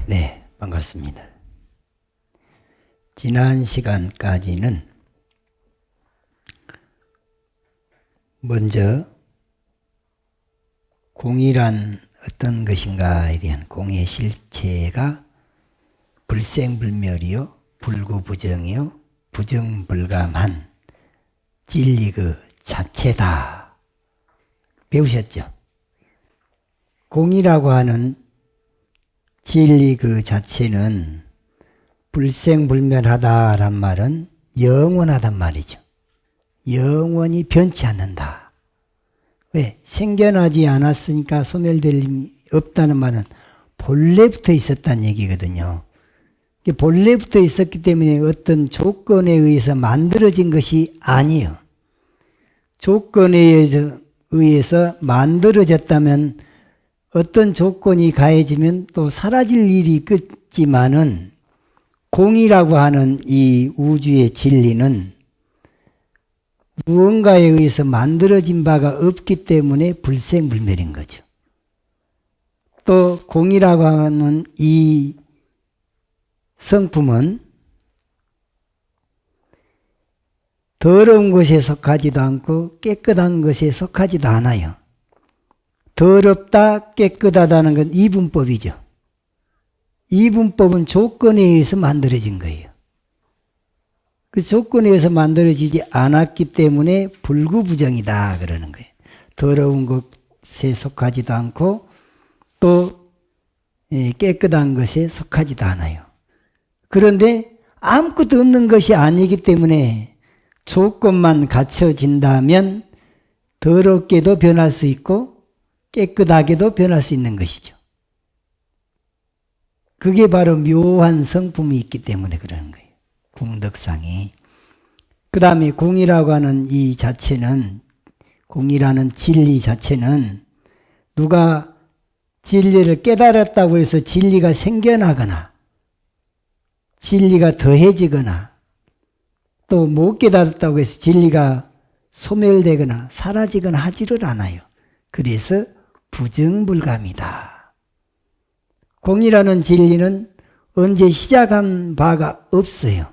네, 반갑습니다. 지난 시간까지는 먼저 공이란 어떤 것인가에 대한 공의 실체가 불생불멸이요, 불구부정이요, 부정불감한 진리 그 자체다 배우셨죠? 공이라고 하는 진리 그 자체는 불생불멸하다란 말은 영원하단 말이죠. 영원히 변치 않는다. 왜? 생겨나지 않았으니까 소멸될 힘이 없다는 말은 본래부터 있었다는 얘기거든요. 본래부터 있었기 때문에 어떤 조건에 의해서 만들어진 것이 아니에요. 조건에 의해서 만들어졌다면 어떤 조건이 가해지면 또 사라질 일이 있겠지만은 공이라고 하는 이 우주의 진리는 무언가에 의해서 만들어진 바가 없기 때문에 불생불멸인 거죠. 또 공이라고 하는 이 성품은 더러운 것에 속하지도 않고 깨끗한 것에 속하지도 않아요. 더럽다, 깨끗하다는 건 이분법이죠. 이분법은 조건에 의해서 만들어진 거예요. 그 조건에 의해서 만들어지지 않았기 때문에 불구부정이다 그러는 거예요. 더러운 것에 속하지도 않고 또 깨끗한 것에 속하지도 않아요. 그런데 아무것도 없는 것이 아니기 때문에 조건만 갖춰진다면 더럽게도 변할 수 있고 깨끗하게도 변할 수 있는 것이죠. 그게 바로 묘한 성품이 있기 때문에 그러는 거예요. 공덕상이. 그 다음에 공이라고 하는 이 자체는, 공이라는 진리 자체는 누가 진리를 깨달았다고 해서 진리가 생겨나거나 진리가 더해지거나 또 못 깨달았다고 해서 진리가 소멸되거나 사라지거나 하지를 않아요. 그래서 부정불감이다. 공이라는 진리는 언제 시작한 바가 없어요.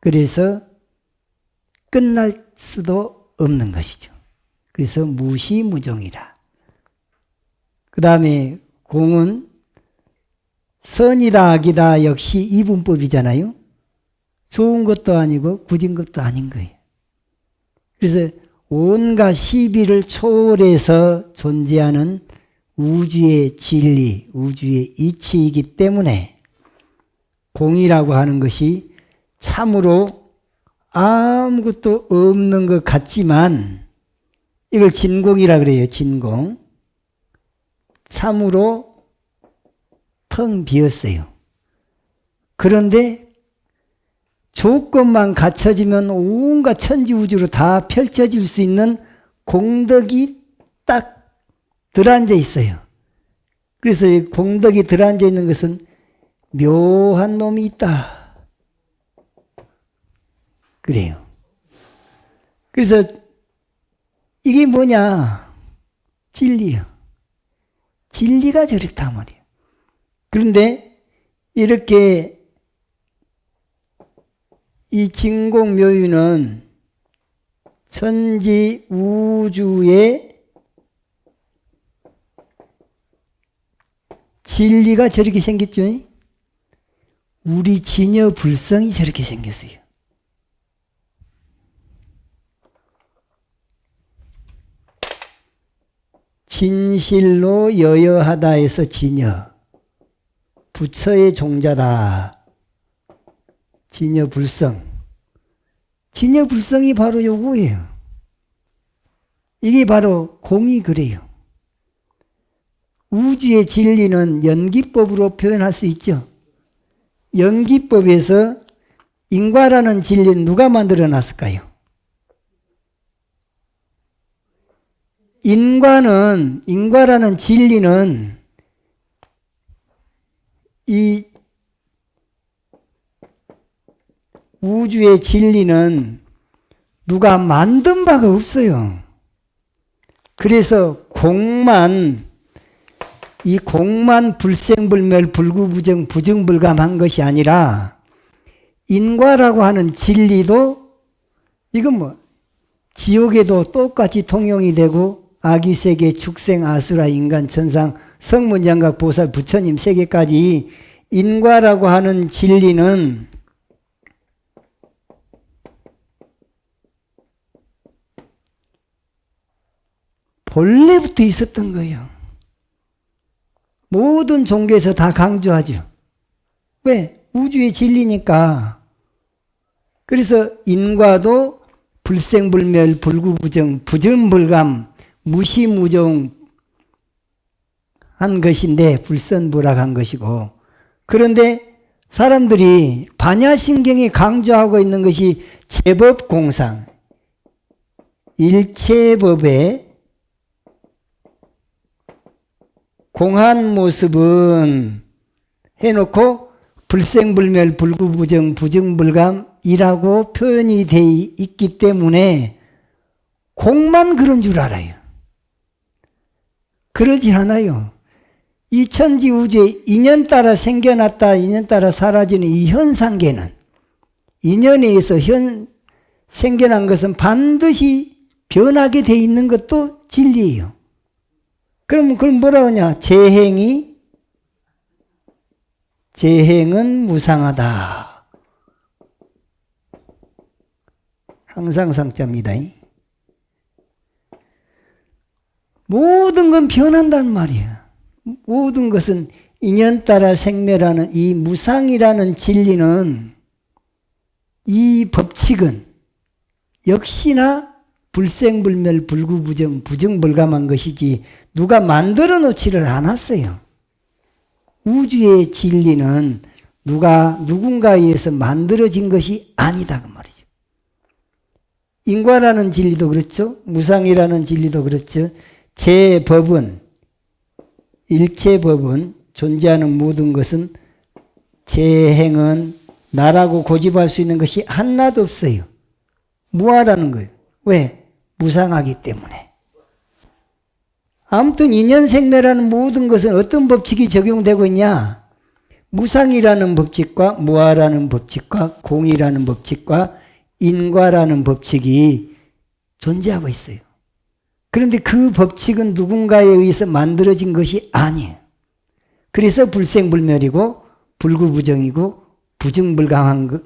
그래서 끝날 수도 없는 것이죠. 그래서 무시무종이라. 그 다음에 공은 선이다 악이다 역시 이분법이잖아요. 좋은 것도 아니고 굳은 것도 아닌 거예요. 그래서 온갖 시비를 초월해서 존재하는 우주의 진리, 우주의 이치이기 때문에 공이라고 하는 것이 참으로 아무것도 없는 것 같지만 이걸 진공이라 그래요. 진공. 참으로 텅 비었어요. 그런데 조건만 갖춰지면 온갖 천지우주로 다 펼쳐질 수 있는 공덕이 딱 들어앉아 있어요. 그래서 이 공덕이 들어앉아 있는 것은 묘한 놈이 있다. 그래요. 그래서 이게 뭐냐? 진리요. 진리가 저렇다 말이에요. 그런데 이렇게 이 진공묘유는 천지 우주의 진리가 저렇게 생겼죠. 우리 진여 불성이 저렇게 생겼어요. 진실로 여여하다에서 진여, 부처의 종자다. 진여불성. 진여불성이 바로 요거예요. 이게 바로 공이 그래요. 우주의 진리는 연기법으로 표현할 수 있죠. 연기법에서 인과라는 진리는 누가 만들어 놨을까요? 인과라는 진리는 이 우주의 진리는 누가 만든 바가 없어요. 그래서 이 공만 불생불멸 불구부정 부정불감한 것이 아니라 인과라고 하는 진리도 이건 뭐 지옥에도 똑같이 통용이 되고 아기세계 축생 아수라 인간 천상 성문장각 보살 부처님 세계까지 인과라고 하는 진리는 본래부터 있었던 거예요. 모든 종교에서 다 강조하죠. 왜? 우주의 진리니까. 그래서 인과도 불생불멸 불구부정 부정불감 무시무종 한 것인데 불선불악한 것이고, 그런데 사람들이 반야신경이 강조하고 있는 것이 제법공상, 일체법의 공한 모습은 해놓고 불생불멸 불구부정 부정불감이라고 표현이 되어 있기 때문에 공만 그런 줄 알아요. 그러지 않아요. 이 천지 우주에 인연 따라 생겨났다 인연 따라 사라지는 이 현상계는, 인연에 의해서 생겨난 것은 반드시 변하게 돼 있는 것도 진리예요. 그럼 뭐라고 하냐? 재행은 무상하다. 항상 상자입니다. 모든 건 변한단 말이에요. 모든 것은 인연 따라 생멸하는 이 무상이라는 진리는, 이 법칙은 역시나 불생불멸 불구부정 부정불감한 것이지 누가 만들어 놓지를 않았어요. 우주의 진리는 누군가에 의해서 만들어진 것이 아니다 그 말이죠. 인과라는 진리도 그렇죠. 무상이라는 진리도 그렇죠. 제법은, 일체법은, 존재하는 모든 것은, 재행은 나라고 고집할 수 있는 것이 하나도 없어요. 무아라는 거예요. 왜? 무상하기 때문에. 아무튼 인연생멸하는 모든 것은 어떤 법칙이 적용되고 있냐? 무상이라는 법칙과 무아라는 법칙과 공이라는 법칙과 인과라는 법칙이 존재하고 있어요. 그런데 그 법칙은 누군가에 의해서 만들어진 것이 아니에요. 그래서 불생불멸이고 불구부정이고 부정불감한 것,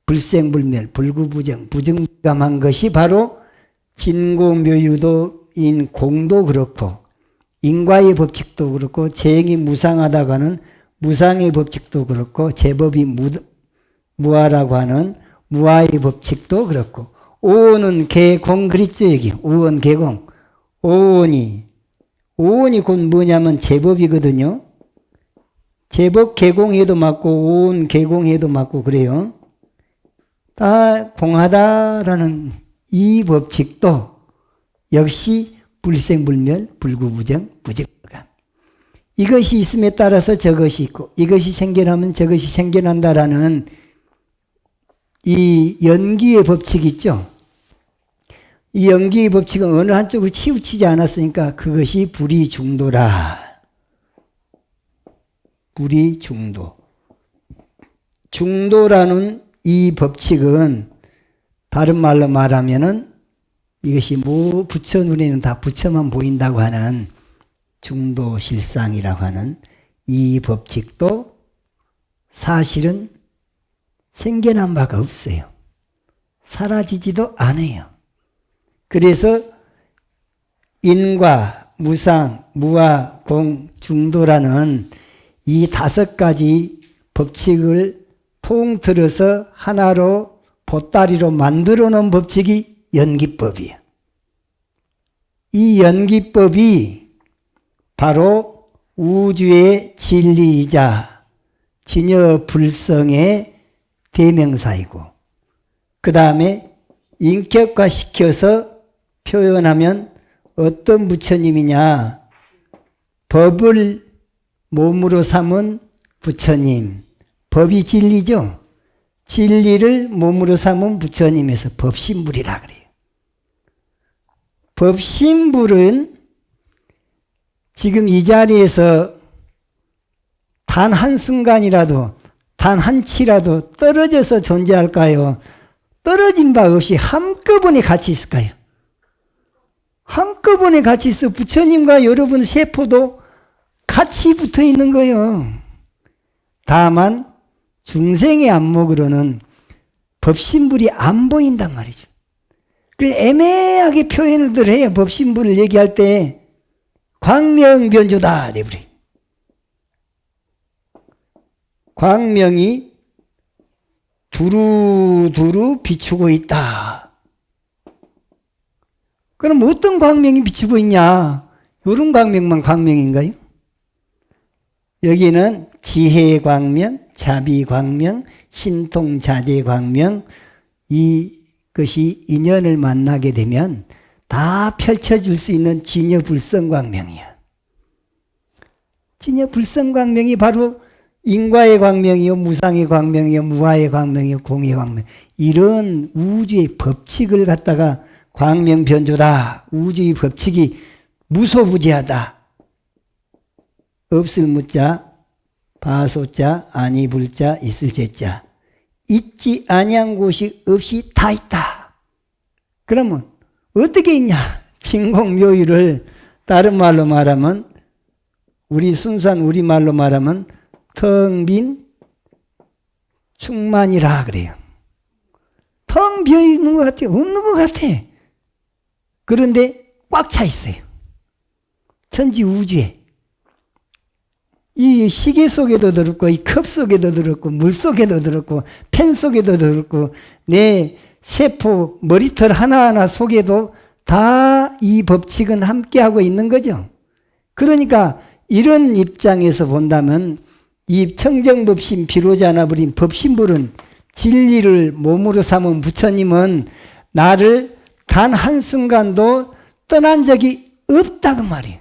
불생불멸, 불구부정, 부정불감한 것이 바로 진고묘유도인 공도 그렇고 인과의 법칙도 그렇고 재행이 무상하다고 하는 무상의 법칙도 그렇고 제법이 무아라고 하는 무아의 법칙도 그렇고 오온은 개공 그랬죠 여기. 오온 개공. 오온이 곧 뭐냐면 제법이거든요. 제법 개공해도 맞고 오온 개공해도 맞고 그래요. 다 공하다라는 이 법칙도 역시 불생불멸 불구부정 부정불감. 이것이 있음에 따라서 저것이 있고 이것이 생겨나면 저것이 생겨난다라는 이 연기의 법칙이 있죠. 이 연기의 법칙은 어느 한쪽으로 치우치지 않았으니까 그것이 불이중도라. 불이중도. 중도라는 이 법칙은 다른 말로 말하면은 이것이 뭐 부처 눈에는 다 부처만 보인다고 하는 중도실상이라고 하는 이 법칙도 사실은 생겨난 바가 없어요. 사라지지도 않아요. 그래서 인과, 무상, 무아, 공, 중도라는 이 5가지 법칙을 통틀어서 하나로 보따리로 만들어 놓은 법칙이 연기법이에요. 이 연기법이 바로 우주의 진리이자 진여불성의 대명사이고 그 다음에 인격화시켜서 표현하면 어떤 부처님이냐? 법을 몸으로 삼은 부처님. 법이 진리죠? 진리를 몸으로 삼은 부처님에서 법신불이라 그래요. 법신불은 지금 이 자리에서 단 한순간이라도, 단 한치라도 떨어져서 존재할까요? 떨어진 바 없이 한꺼번에 같이 있을까요? 한꺼번에 같이 있어. 부처님과 여러분 세포도 같이 붙어 있는 거예요. 다만 중생의 안목으로는 법신불이 안 보인단 말이죠. 그래서 애매하게 표현을 해요. 법신불을 얘기할 때 광명변조다 내버려. 광명이 두루두루 비추고 있다. 그럼 어떤 광명이 비추고 있냐? 이런 광명만 광명인가요? 여기는 지혜의 광명, 자비 광명, 신통 자재 광명, 이것이 인연을 만나게 되면 다 펼쳐질 수 있는 진여불성 광명이야. 진여불성 광명이 바로 인과의 광명이요, 무상의 광명이요, 무아의 광명이요, 공의 광명. 이런 우주의 법칙을 갖다가 광명변조다. 우주의 법칙이 무소부지하다. 없을 무자, 바소자, 아니 불자, 있을 제자. 있지 아니한 곳이 없이 다 있다. 그러면 어떻게 있냐? 진공묘유를 다른 말로 말하면, 우리 순수한 우리말로 말하면 텅 빈 충만이라 그래요. 텅 비어 있는 것 같아요. 없는 것 같아. 그런데 꽉 차 있어요. 천지 우주에. 이 시계 속에도 들었고, 이 컵 속에도 들었고, 물 속에도 들었고, 펜 속에도 들었고, 내 세포, 머리털 하나하나 속에도 다 이 법칙은 함께하고 있는 거죠. 그러니까 이런 입장에서 본다면 이 청정법신 비로자나 버린 법신불은, 진리를 몸으로 삼은 부처님은 나를 단 한순간도 떠난 적이 없다고 말이에요.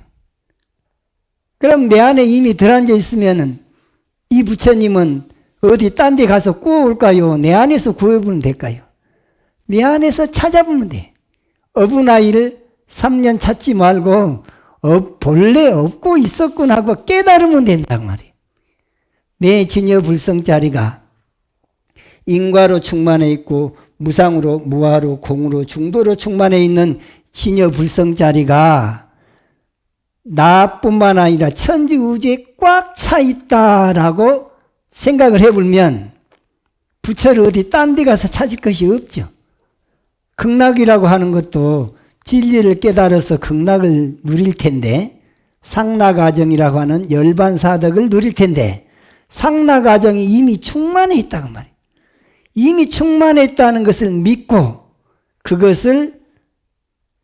그럼 내 안에 이미 들어앉아 있으면은 이 부처님은 어디 딴 데 가서 구워올까요? 내 안에서 구해보면 될까요? 내 안에서 찾아보면 돼. 어부나이를 3년 찾지 말고 본래 없고 있었군 하고 깨달으면 된단 말이에요. 내 진여불성자리가 인과로 충만해 있고 무상으로, 무아로, 공으로, 중도로 충만해 있는 진여불성자리가 나뿐만 아니라 천지 우주에 꽉 차 있다라고 생각을 해보면 부처를 어디 딴 데 가서 찾을 것이 없죠. 극락이라고 하는 것도 진리를 깨달아서 극락을 누릴 텐데, 상락아정이라고 하는 열반사덕을 누릴 텐데, 상락아정이 이미 충만해 있다고 말이에요. 이미 충만해 있다는 것을 믿고 그것을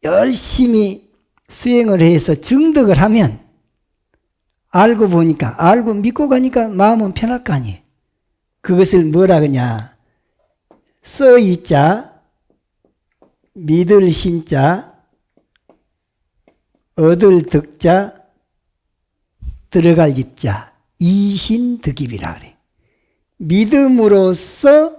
열심히 수행을 해서 증득을 하면, 알고 보니까, 알고 믿고 가니까 마음은 편할 거 아니에요. 그것을 뭐라 그러냐? 써있자, 믿을 신자, 얻을 득자, 들어갈 입자, 이신득입이라 그래. 믿음으로써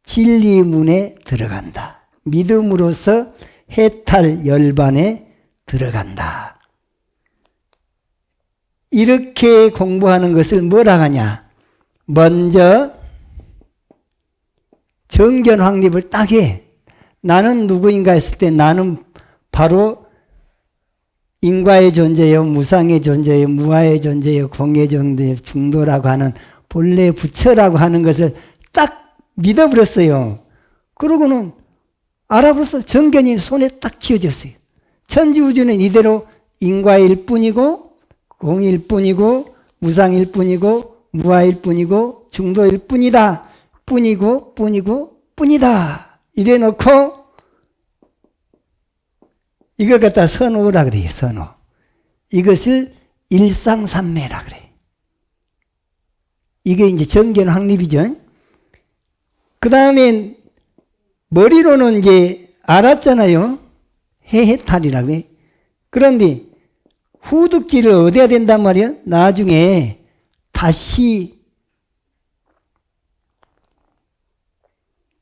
진리문에 들어간다. 믿음으로써 해탈 열반에 들어간다. 이렇게 공부하는 것을 뭐라 하냐? 먼저 정견 확립을 딱 해. 나는 누구인가 했을 때 나는 바로 인과의 존재요, 무상의 존재요, 무아의 존재요, 공의 존재요, 중도라고 하는 본래 부처라고 하는 것을 딱 믿어버렸어요. 그러고는 알아보서 정견이 손에 딱 쥐어졌어요. 천지우주는 이대로 인과일 뿐이고, 공일 뿐이고, 무상일 뿐이고, 무아일 뿐이고, 중도일 뿐이다. 뿐이고, 뿐이고, 뿐이다. 이래 놓고 이걸 갖다 선호라 그래요. 선호. 이것을 일상삼매라 그래. 이게 이제 정견 확립이죠. 그 다음에 머리로는 이제 알았잖아요. 해탈이라 그래. 그런데 후득지를 얻어야 된단 말이야. 나중에 다시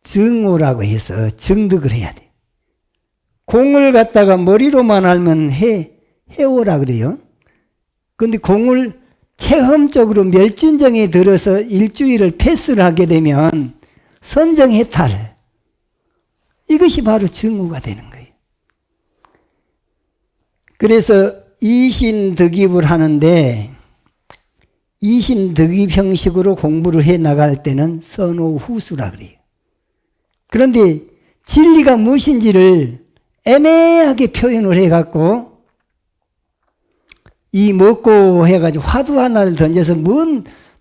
증오라고 해서 증득을 해야 돼. 공을 갖다가 머리로만 알면 해오라 그래요. 근데 공을 체험적으로 멸진정에 들어서 일주일을 패스를 하게 되면 선정해탈. 이것이 바로 증오가 되는 거예요. 그래서 이신득입을 하는데 이신득입 형식으로 공부를 해 나갈 때는 선호후수라 그래요. 그런데 진리가 무엇인지를 애매하게 표현을 해갖고 이 먹고 해가지고 화두 하나를 던져서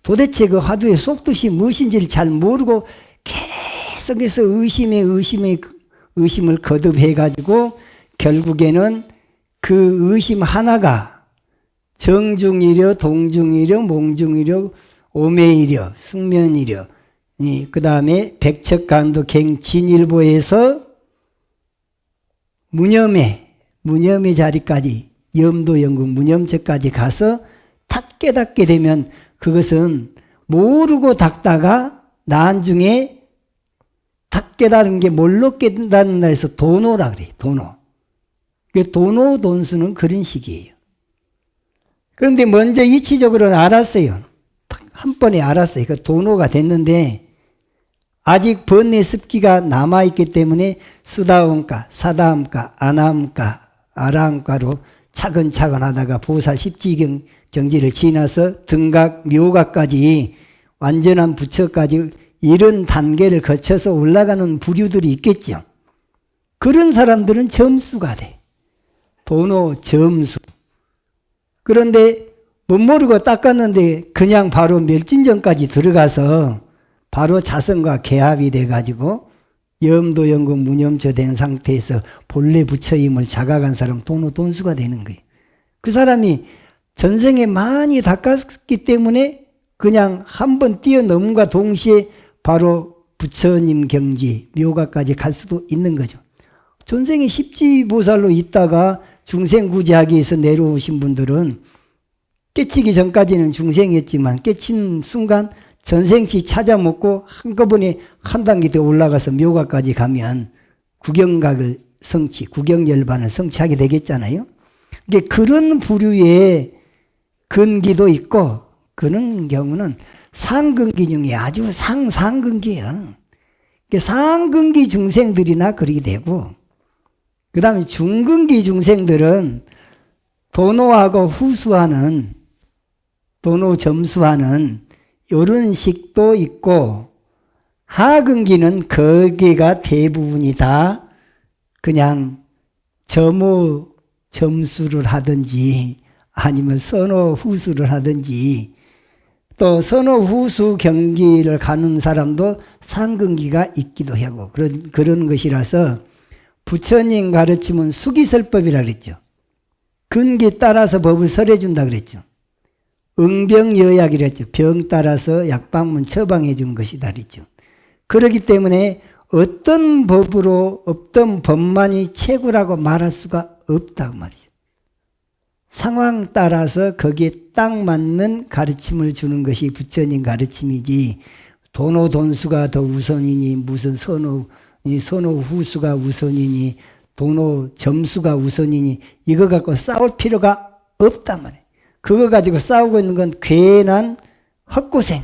도대체 그 화두의 속뜻이 무엇인지를 잘 모르고 계속해서 의심을 거듭해가지고 결국에는 그 의심 하나가 정중이려, 동중이려, 몽중이려, 오매이려, 숙면이려, 그 다음에 백척간도 갱진일보에서 무념의 자리까지 염도연구 무념처까지 가서 탁 깨닫게 되면 그것은 모르고 닦다가 나중에 탁 깨달은 게 뭘로 깨닫는다 해서 도노라 그래요. 도노. 도노 돈수는 그런 식이에요. 그런데 먼저 이치적으로는 알았어요. 한 번에 알았어요. 그 도노가 됐는데 아직 번뇌 습기가 남아있기 때문에 수다음가, 사다음가, 아나음가, 아라음가로 차근차근 하다가 보사 십지경 경지를 지나서 등각, 묘각까지 완전한 부처까지 이런 단계를 거쳐서 올라가는 부류들이 있겠죠. 그런 사람들은 점수가 돼. 도노 점수. 그런데 못 모르고 닦았는데 그냥 바로 멸진정까지 들어가서 바로 자성과 개합이 돼가지고 염도연구 무념처 된 상태에서 본래 부처임을 자각한 사람 도노 돈수가 되는 거예요. 그 사람이 전생에 많이 닦았기 때문에 그냥 한번 뛰어넘음과 동시에 바로 부처님 경지, 묘가까지 갈 수도 있는 거죠. 전생에 십지보살로 있다가 중생구제하기 위해서 내려오신 분들은 깨치기 전까지는 중생이었지만 깨친 순간 전생치 찾아먹고 한꺼번에 한 단계 더 올라가서 묘가까지 가면 구경각을 구경열반을 성취하게 되겠잖아요. 그런 부류의 근기도 있고 그런 경우는 상근기 중에 아주 상근기예요. 상근기 중생들이나 그러게 되고 그 다음에 중근기 중생들은 도노하고 후수하는 도노 점수하는 이런 식도 있고 하근기는 거기가 대부분이 다 그냥 점호 점수를 하든지 아니면 선호 후수를 하든지 또 선호 후수 경기를 가는 사람도 상근기가 있기도 하고 그런 것이라서 부처님 가르침은 수기설법이라 그랬죠. 근기 따라서 법을 설해준다 그랬죠. 응병여약이랬죠. 병 따라서 약방문 처방해 준 것이다 그랬죠. 그렇기 때문에 어떤 법으로 어떤 법만이 최고라고 말할 수가 없다고 말이죠. 상황 따라서 거기에 딱 맞는 가르침을 주는 것이 부처님 가르침이지 도노 돈수가 더 우선이니 무슨 선호 후수가 우선이니 도노 점수가 우선이니 이거 갖고 싸울 필요가 없단 말이에요. 그거 가지고 싸우고 있는 건 괜한 헛고생,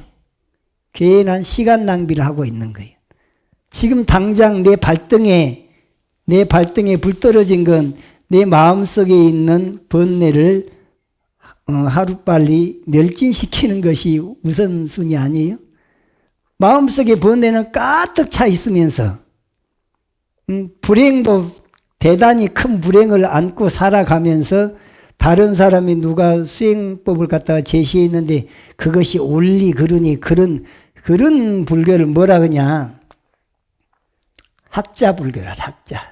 괜한 시간 낭비를 하고 있는 거예요. 지금 당장 내 발등에 불 떨어진 건 내 마음속에 있는 번뇌를 하루빨리 멸진시키는 것이 우선순위 아니에요? 마음속에 번뇌는 가득 차 있으면서 불행도 대단히 큰 불행을 안고 살아가면서 다른 사람이 누가 수행법을 갖다가 제시했는데 그것이 옳리 그러니 그런 불교를 뭐라 그러냐 학자 불교라 학자.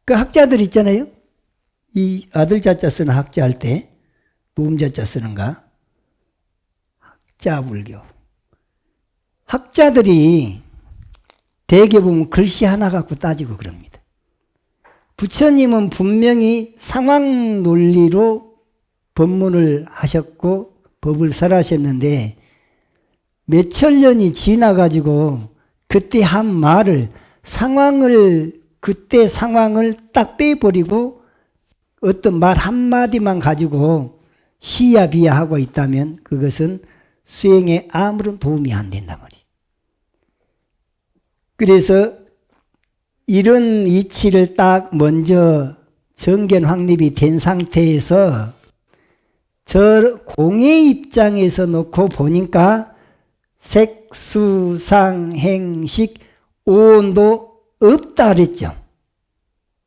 그 학자들 있잖아요. 이 아들 자자 쓰는 학자 할 때 노음 자자 쓰는가? 학자 불교. 학자들이 대개 보면 글씨 하나 갖고 따지고 그럽니다. 부처님은 분명히 상황 논리로 법문을 하셨고 법을 설하셨는데 몇천 년이 지나가지고 그때 한 말을 그때 상황을 딱 빼버리고 어떤 말 한마디만 가지고 시야비야하고 있다면 그것은 수행에 아무런 도움이 안 된단 말이에요. 그래서 이런 이치를 딱 먼저 정견 확립이 된 상태에서 저 공의 입장에서 놓고 보니까 색수상행식 오온도 없다 그랬죠.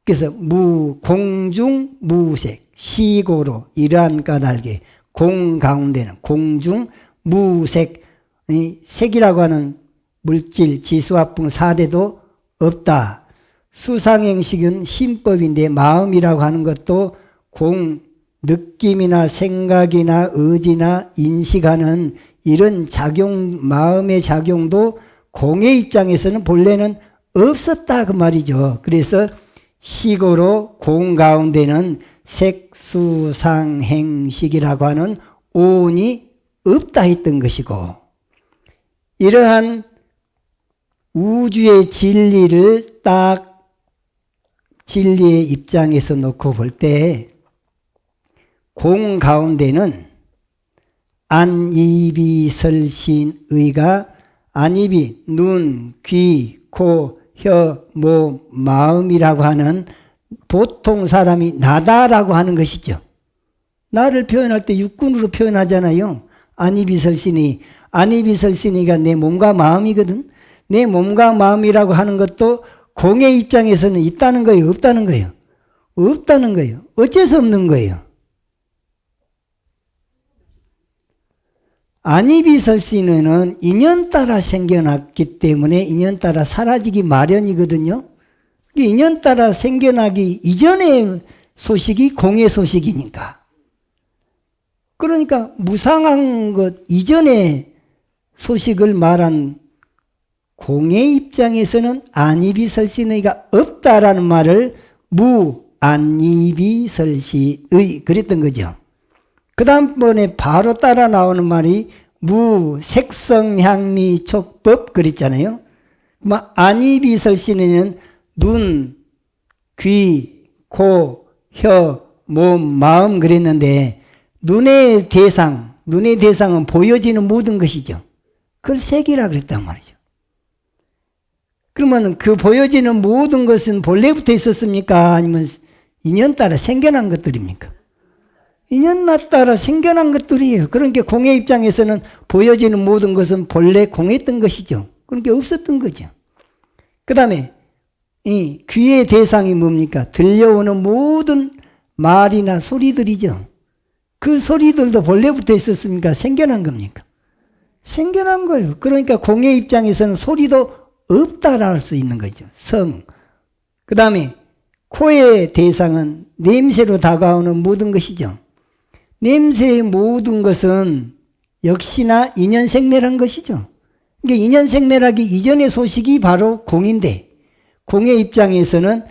그래서 공중 무색 시고로 이러한 까닭에 공 가운데는 공중 무색 색이라고 하는 물질 지수화풍 4대도 없다. 수상행식은 심법인데 마음이라고 하는 것도 느낌이나 생각이나 의지나 인식하는 이런 작용, 마음의 작용도 공의 입장에서는 본래는 없었다 그 말이죠. 그래서 시고로 공 가운데는 색수상행식이라고 하는 오온이 없다 했던 것이고, 이러한 우주의 진리를 딱 진리의 입장에서 놓고 볼 때 공 가운데는 안이비설신의가 안이비 눈, 귀, 코, 혀, 몸, 마음이라고 하는 보통 사람이 나다라고 하는 것이죠. 나를 표현할 때 육군으로 표현하잖아요. 안이비설신의가 내 몸과 마음이거든. 내 몸과 마음이라고 하는 것도 공의 입장에서는 있다는 거예요, 없다는 거예요? 없다는 거예요. 어째서 없는 거예요? 안이비설신의는 인연 따라 생겨났기 때문에 인연 따라 사라지기 마련이거든요. 인연 따라 생겨나기 이전의 소식이 공의 소식이니까. 그러니까 무상한 것 이전의 소식을 말한 공의 입장에서는 안이비설신의가 없다라는 말을 무안이비설신의 그랬던 거죠. 그 다음번에 바로 따라 나오는 말이 무색성향미촉법 그랬잖아요. 안이비설신의는 눈, 귀, 코, 혀, 몸, 마음 그랬는데 눈의 대상은 보여지는 모든 것이죠. 그걸 색이라 그랬단 말이죠. 그러면 그 보여지는 모든 것은 본래부터 있었습니까? 아니면 인연 따라 생겨난 것들입니까? 인연 따라 생겨난 것들이에요. 그러니까 공의 입장에서는 보여지는 모든 것은 본래 공했던 것이죠. 그러니까 없었던 거죠. 그 다음에 이 귀의 대상이 뭡니까? 들려오는 모든 말이나 소리들이죠. 그 소리들도 본래부터 있었습니까? 생겨난 겁니까? 생겨난 거예요. 그러니까 공의 입장에서는 소리도 없다라 할 수 있는 거죠. 그 다음에 코의 대상은 냄새로 다가오는 모든 것이죠. 냄새의 모든 것은 역시나 인연생멸한 것이죠. 그러니까 인연생멸하기 이전의 소식이 바로 공인데 공의 입장에서는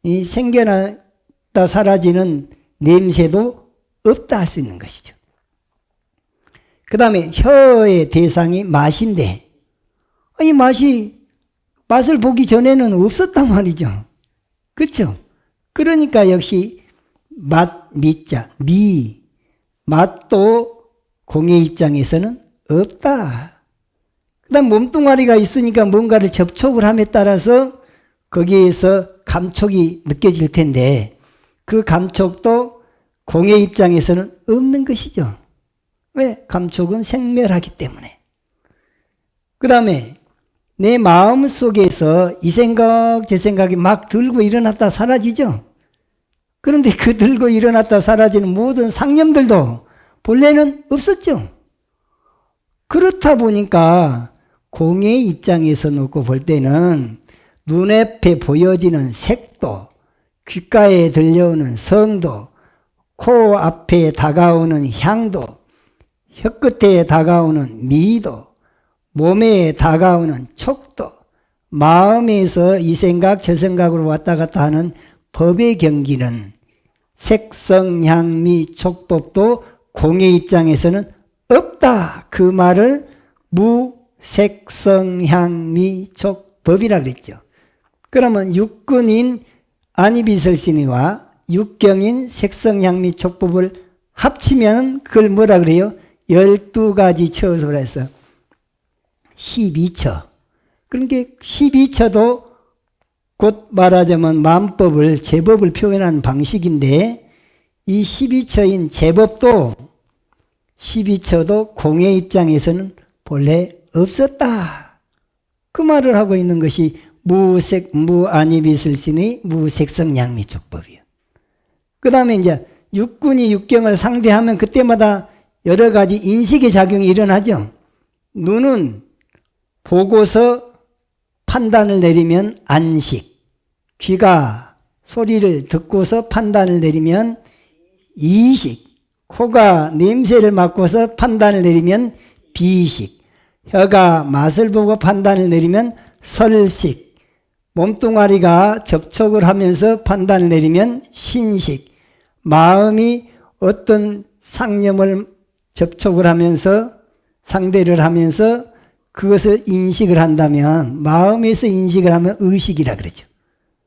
이 생겨났다 사라지는 냄새도 없다 할 수 있는 것이죠. 그 다음에 혀의 대상이 맛인데 이 맛을 보기 전에는 없었단 말이죠. 그렇죠? 그러니까 역시 미자 맛도 공의 입장에서는 없다. 그 다음 몸뚱아리가 있으니까 뭔가를 접촉을 함에 따라서 거기에서 감촉이 느껴질 텐데 그 감촉도 공의 입장에서는 없는 것이죠. 왜? 감촉은 생멸하기 때문에. 그 다음에 내 마음 속에서 이 생각 저 생각이 막 들고 일어났다 사라지죠. 그런데 그 들고 일어났다 사라지는 모든 상념들도 본래는 없었죠. 그렇다 보니까 공의 입장에서 놓고 볼 때는 눈앞에 보여지는 색도, 귓가에 들려오는 성도, 코 앞에 다가오는 향도, 혀끝에 다가오는 미도, 몸에 다가오는 촉도, 마음에서 이 생각 저 생각으로 왔다 갔다 하는 법의 경기는 색성향미 촉법도 공의 입장에서는 없다. 그 말을 무색성향미 촉법이라 그랬죠. 그러면 육근인 안이비설신의와 육경인 색성향미촉법을 합치면 그걸 뭐라 그래요? 12가지 처소라 해서 12처. 그러니까 12처도 곧 말하자면 만법을, 제법을 표현하는 방식인데, 이 12처인 제법도 12처도 공의 입장에서는 본래 없었다. 그 말을 하고 있는 것이 무안입이슬신의 무색성양미촉법이에요. 그 다음에 이제 육군이 육경을 상대하면 그때마다 여러 가지 인식의 작용이 일어나죠. 눈은 보고서 판단을 내리면 안식, 귀가 소리를 듣고서 판단을 내리면 이식, 코가 냄새를 맡고서 판단을 내리면 비식, 혀가 맛을 보고 판단을 내리면 설식, 몸뚱아리가 접촉을 하면서 판단을 내리면 신식, 마음이 어떤 상념을 접촉을 하면서 상대를 하면서 그것을 인식을 한다면, 마음에서 인식을 하면 의식이라 그러죠.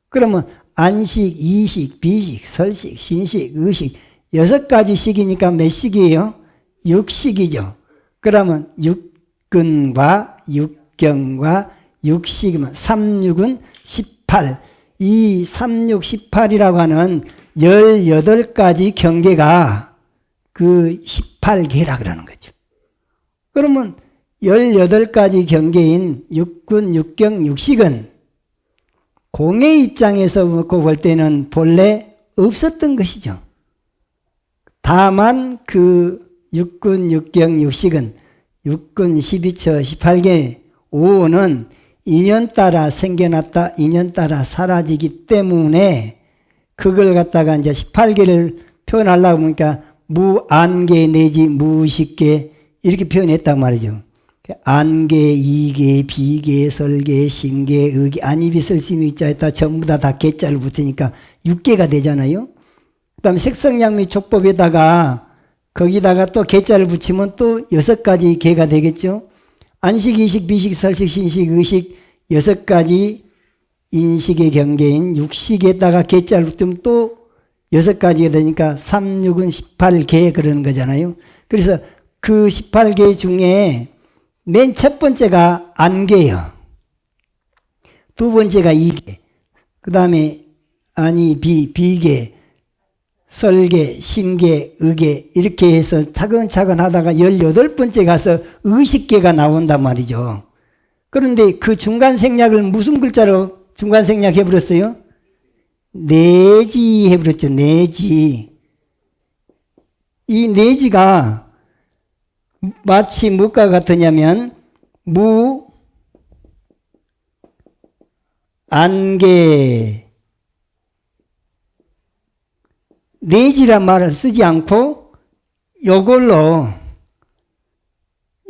그러면 안식, 이식, 비식, 설식, 신식, 의식 6가지 식이니까 몇 식이에요? 6식이죠. 그러면 육근과 육경과 육식이면 3, 6은 18. 이 3, 6, 18이라고 하는 18가지 경계가 그 18계라 그러는 거죠. 그러면 18가지 경계인 육군, 육경, 육식은 공의 입장에서 놓고 볼 때는 본래 없었던 것이죠. 다만 그 육군, 육경, 육식은 육군 12처 18계 5호는 인연 따라 생겨났다, 인연 따라 사라지기 때문에 그걸 갖다가 이제 18계를 표현하려고 하니까 무안계 내지 무식계 이렇게 표현했단 말이죠. 안계, 이계, 비계, 설계, 신계, 의계, 안입이 설신 의자에다 전부 다 계자를 붙으니까 6계가 되잖아요. 그 다음에 색성양미 촉법에다가 거기다가 또 계자를 붙이면 또 6가지 계가 되겠죠. 안식, 이식, 비식, 설식, 신식, 의식 6가지 인식의 경계인 육식에다가 계자를 붙으면 또 6가지가 되니까 3, 6은 18계 그러는 거잖아요. 그래서 그 18계 중에 맨 첫 번째가 안계예요. 두 번째가 이계. 그 다음에 비계, 설계, 신계, 의계 이렇게 해서 차근차근 하다가 18번째 가서 의식계가 나온단 말이죠. 그런데 그 중간 생략을 무슨 글자로 중간 생략 해버렸어요? 내지 해버렸죠. 내지. 이 내지가 마치 무엇과 같으냐면 안계 내지란 말을 쓰지 않고 요걸로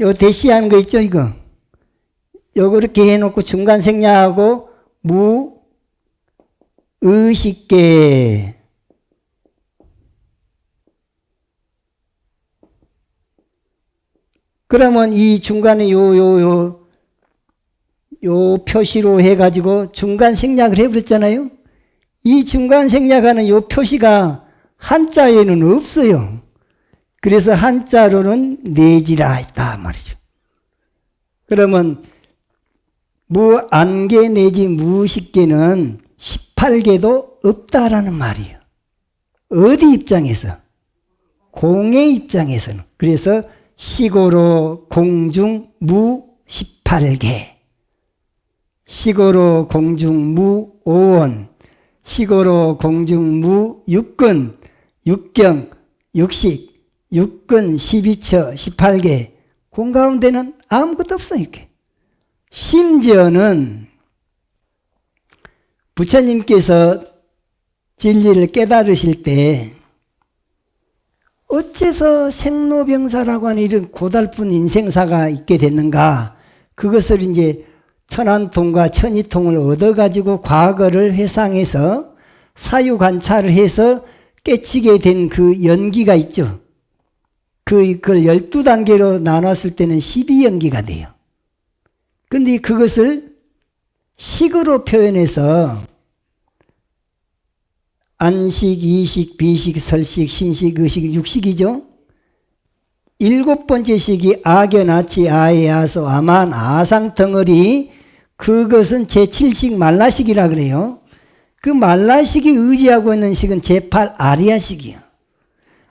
요 대시하는 거 있죠 이거 요렇게 해놓고 중간 생략하고 무의식계 그러면 이 중간에 요 표시로 해가지고 중간 생략을 해버렸잖아요. 이 중간 생략하는 요 표시가 한자에는 없어요. 그래서 한자로는 내지라 했다 말이죠. 그러면 무안계 내지 무식계는 18계도 없다라는 말이에요. 어디 입장에서? 공의 입장에서는. 그래서 시고로 공중 무 18계, 시고로 공중 무 5원, 시고로 공중 무 6근, 육경, 육식, 육근 12처 18계, 그 가운데는 아무것도 없어요. 이렇게. 심지어는 부처님께서 진리를 깨달으실 때 어째서 생로병사라고 하는 이런 고달픈 인생사가 있게 됐는가? 그것을 이제 천안통과 천이통을 얻어가지고 과거를 회상해서 사유관찰을 해서 깨치게 된 그 연기가 있죠. 그걸 12단계로 나눴을 때는 12연기가 돼요. 근데 그것을 식으로 표현해서 안식, 이식, 비식, 설식, 신식, 의식, 육식이죠. 7번째 식이 악연, 아치, 아에, 아소, 아만, 아상 덩어리, 그것은 제7식 말라식이라 그래요. 그 말라식이 의지하고 있는 식은 제8 아리아식이에요.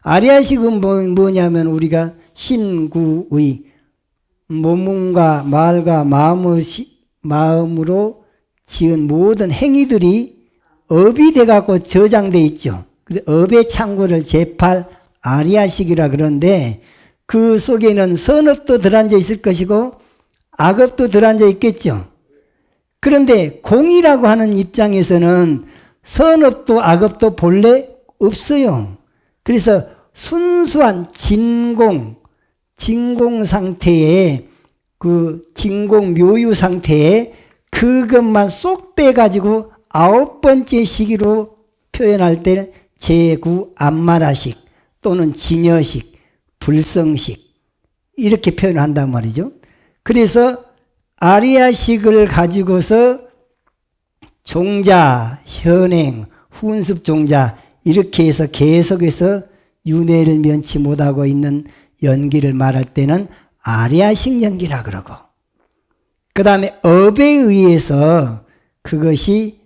아리아식은 뭐냐면 우리가 신구의 몸과 말과 마음으로 지은 모든 행위들이 업이 돼갖고 저장돼 있죠. 업의 창고를 제8 아리아식이라 그러는데 그 속에는 선업도 들어앉아 있을 것이고 악업도 들어앉아 있겠죠. 그런데 공이라고 하는 입장에서는 선업도 악업도 본래 없어요. 그래서 순수한 진공 상태에 그 진공 묘유 상태에 그것만 쏙 빼가지고 9번째 시기로 표현할 때 제9 암마라식 또는 진여식, 불성식 이렇게 표현한단 말이죠. 그래서 아리아식을 가지고서 종자, 현행, 훈습 종자 이렇게 해서 계속해서 윤회를 면치 못하고 있는 연기를 말할 때는 아리아식 연기라 그러고 그 다음에 업에 의해서 그것이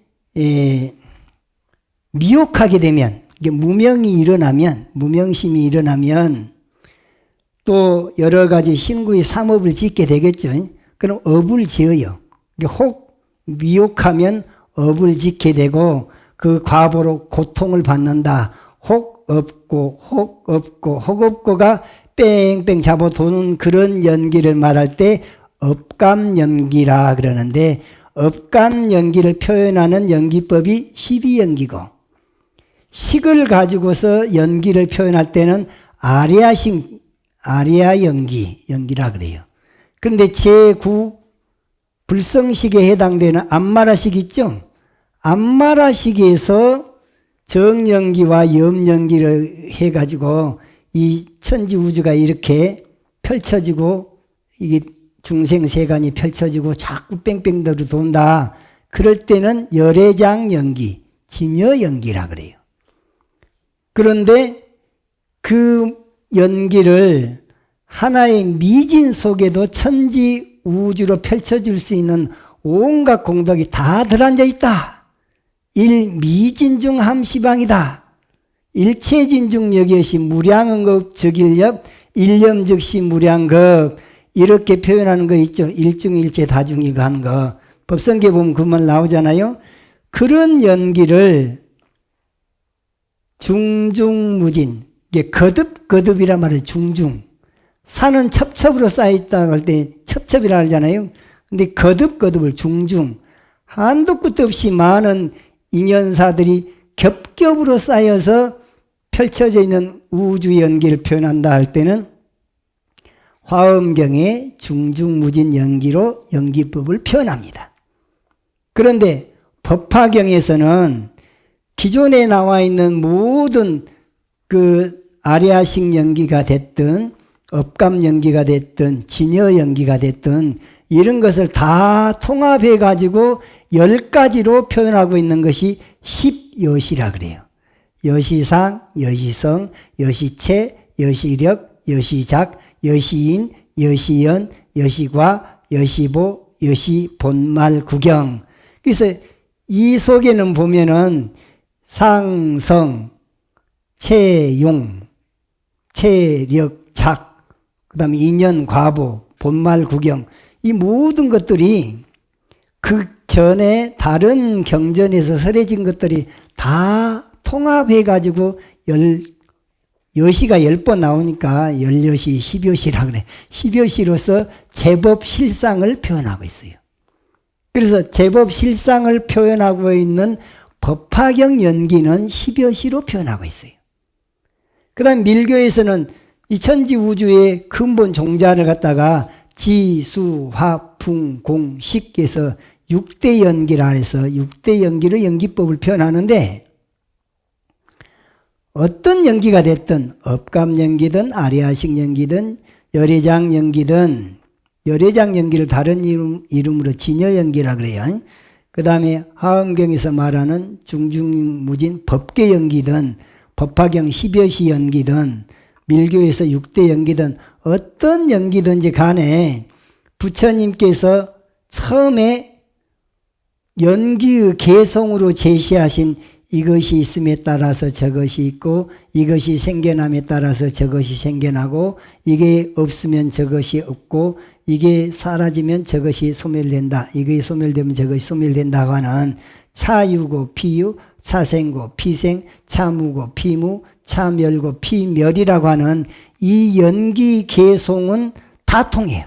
미혹하게 되면 무명이 일어나면 무명심이 일어나면 또 여러 가지 신구의 삼업을 짓게 되겠죠. 그럼 업을 지어요. 혹 미혹하면 업을 짓게 되고 그 과보로 고통을 받는다. 혹 없고가 뺑뺑 잡아 도는 그런 연기를 말할 때 업감연기라 그러는데 업감연기를 표현하는 연기법이 12연기고 식을 가지고서 연기를 표현할 때는 아리아 연기라 그래요. 그런데 제9 불성식에 해당되는 암마라식 있죠? 암마라식에서 정연기와 염연기를 해가지고 이 천지우주가 이렇게 펼쳐지고 이게 중생세간이 펼쳐지고 자꾸 뺑뺑대로 돈다. 그럴 때는 열애장 연기, 진여 연기라 그래요. 그런데 그 연기를 하나의 미진 속에도 천지 우주로 펼쳐질 수 있는 온갖 공덕이 다 들어앉아 있다. 일미진 중 함시방이다. 일체진 중 여기시 무량응급 즉일nhập 일념 즉시 무량급 이렇게 표현하는 거 있죠. 일중일체 다중이고 하는 거. 법성계 보면 그 말 나오잖아요. 그런 연기를 중중무진, 이게 거듭이란 말이에요. 중중. 산은 첩첩으로 쌓여있다고 할 때 첩첩이라 하잖아요. 근데 거듭을 중중. 한도 끝도 없이 많은 인연사들이 겹겹으로 쌓여서 펼쳐져 있는 우주 연기를 표현한다 할 때는 화엄경의 중중무진 연기로 연기법을 표현합니다. 그런데 법화경에서는 기존에 나와 있는 모든 그 아리아식 연기가 됐든 업감 연기가 됐든 진여 연기가 됐든 이런 것을 다 통합해 가지고 10가지로 표현하고 있는 것이 10여시라 그래요. 여시상, 여시성, 여시체, 여시력, 여시작, 여시인, 여시연, 여시과, 여시보, 여시본말 구경. 그래서 이 속에는 보면은 상성, 체용, 체력, 작, 그 다음에 인연, 과보, 본말 구경 이 모든 것들이 그 전에 다른 경전에서 설해진 것들이 다 통합해가지고 여시가 10번 나오니까 열여시, 10여시라 그래. 10여시로서 제법 실상을 표현하고 있어요. 그래서 제법 실상을 표현하고 있는 법화경 연기는 10여시로 표현하고 있어요. 그 다음 밀교에서는 이 천지 우주의 근본 종자를 갖다가 지, 수, 화, 풍, 공, 식에서 6대 연기라 해서 6대 연기로 연기법을 표현하는데 어떤 연기가 됐든 업감 연기든 아리아식 연기든 열애장 연기든 열애장 연기를 다른 이름으로 진여 연기라 그래요. 그 다음에 하엄경에서 말하는 중중무진 법계 연기든 법화경 10여시 연기든 밀교에서 6대 연기든 어떤 연기든지 간에 부처님께서 처음에 연기의 개성으로 제시하신 이것이 있음에 따라서 저것이 있고 이것이 생겨남에 따라서 저것이 생겨나고 이게 없으면 저것이 없고 이게 사라지면 저것이 소멸된다. 이게 소멸되면 저것이 소멸된다고 하는 차유고 피유, 차생고 피생, 차무고 피무, 차멸고 피멸이라고 하는 이 연기 개송은 다 통해요.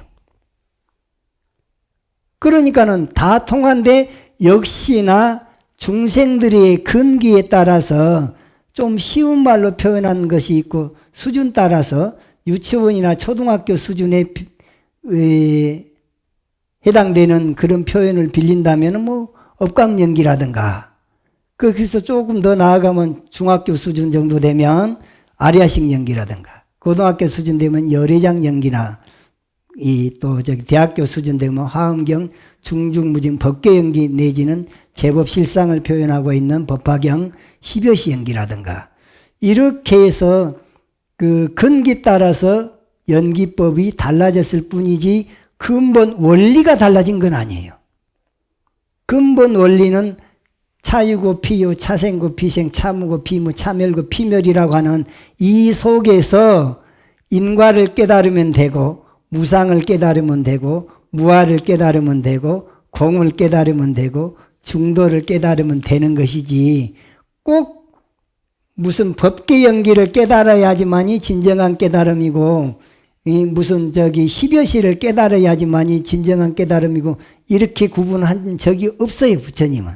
그러니까는 다 통한데 역시나 중생들의 근기에 따라서 좀 쉬운 말로 표현한 것이 있고 수준 따라서 유치원이나 초등학교 수준에 해당되는 그런 표현을 빌린다면 뭐 업강연기라든가 그래서 조금 더 나아가면 중학교 수준 정도 되면 아리아식 연기라든가 고등학교 수준 되면 열애장 연기나 또 대학교 수준 되면 화엄경 중중무진 법계 연기 내지는 제법 실상을 표현하고 있는 법화경 10여시 연기라든가 이렇게 해서 그 근기 따라서 연기법이 달라졌을 뿐이지 근본 원리가 달라진 건 아니에요. 근본 원리는 차유고 피유, 차생고 피생, 차무고 피무, 차멸고 피멸이라고 하는 이 속에서 인과를 깨달으면 되고 무상을 깨달으면 되고 무아를 깨달으면 되고 공을 깨달으면 되고 중도를 깨달으면 되는 것이지 꼭 무슨 법계 연기를 깨달아야지만이 진정한 깨달음이고 무슨 10여시를 깨달아야지만이 진정한 깨달음이고 이렇게 구분한 적이 없어요. 부처님은.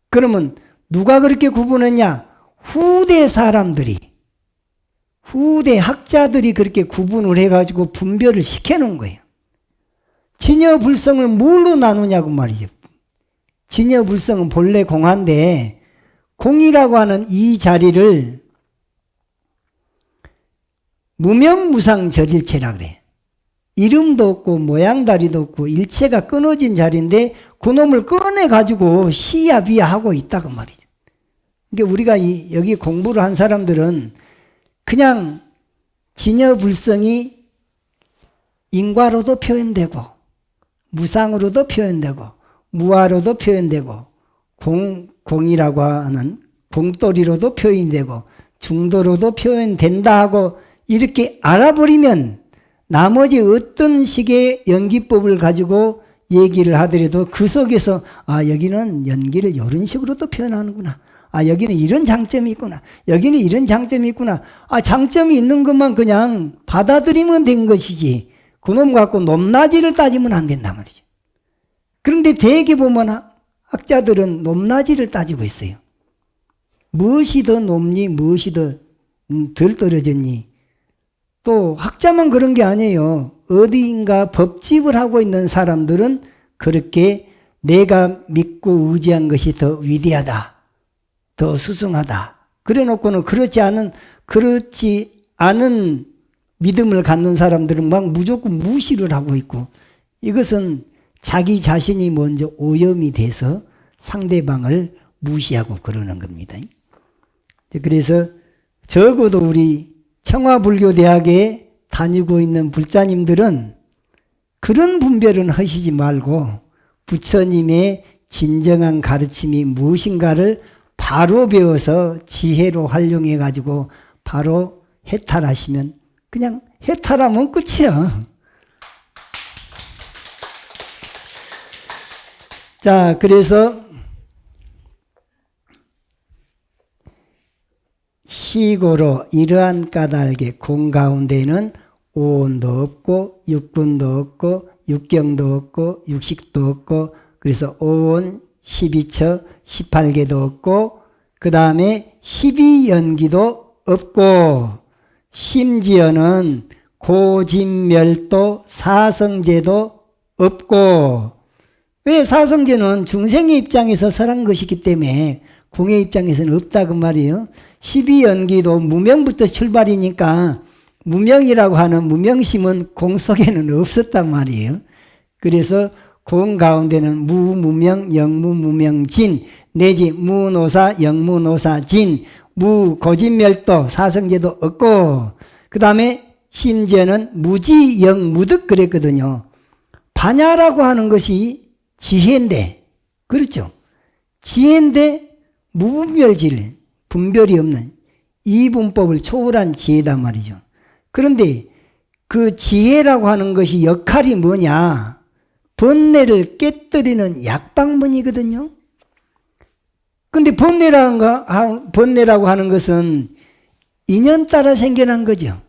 그러면 누가 그렇게 구분했냐? 후대 사람들이 후대 학자들이 그렇게 구분을 해가지고 분별을 시켜놓은 거예요. 진여불성을 뭘로 나누냐고 말이죠. 진여불성은 본래 공한데 공이라고 하는 이 자리를 무명무상절일체라 그래. 이름도 없고 모양다리도 없고 일체가 끊어진 자리인데 그놈을 꺼내가지고 시야비야하고 있다고 말이죠. 그러니까 우리가 여기 공부를 한 사람들은 그냥 진여불성이 인과로도 표현되고 무상으로도 표현되고 무아로도 표현되고 공이라고 하는 공돌이로도 표현되고 중도로도 표현된다 하고 이렇게 알아버리면 나머지 어떤 식의 연기법을 가지고 얘기를 하더라도 그 속에서 여기는 연기를 이런 식으로도 표현하는구나. 여기는 이런 장점이 있구나. 여기는 이런 장점이 있구나. 장점이 있는 것만 그냥 받아들이면 된 것이지 그놈 갖고 높낮이를 따지면 안 된단 말이죠. 그런데 대개 보면 학자들은 높낮이를 따지고 있어요. 무엇이 더 높니? 무엇이 더 덜 떨어졌니? 또 학자만 그런 게 아니에요. 어디인가 법집을 하고 있는 사람들은 그렇게 내가 믿고 의지한 것이 더 위대하다. 더 수승하다. 그래 놓고는 그렇지 않은 믿음을 갖는 사람들은 막 무조건 무시를 하고 있고 이것은 자기 자신이 먼저 오염이 돼서 상대방을 무시하고 그러는 겁니다. 그래서 적어도 우리 청화불교대학에 다니고 있는 불자님들은 그런 분별은 하시지 말고 부처님의 진정한 가르침이 무엇인가를 바로 배워서 지혜로 활용해 가지고 바로 해탈하시면 그냥 해탈하면 끝이야. 자, 그래서 시고로 이러한 까닭에 공 가운데는 오온도 없고 육군도 없고 육경도 없고 육식도 없고 그래서 오온 12처 18개도 없고 그 다음에 12연기도 없고 심지어는 고진멸도 사성제도 없고 왜 사성제는 중생의 입장에서 설한 것이기 때문에 공의 입장에서는 없다 그 말이에요. 12연기도 무명부터 출발이니까 무명이라고 하는 무명심은 공 속에는 없었단 말이에요. 그래서 공 가운데는 무무명, 영무무명진, 내지 무노사, 영무노사진, 무고진멸도, 사성제도 없고, 그 다음에 심지어는 무지, 영무득 그랬거든요. 반야라고 하는 것이 지혜인데, 그렇죠? 지혜인데 무분별질, 분별이 없는 이분법을 초월한 지혜단 말이죠. 그런데 그 지혜라고 하는 것이 역할이 뭐냐? 번뇌를 깨뜨리는 약방문이거든요. 근데 번뇌라고 하는 것은 인연 따라 생겨난 거죠.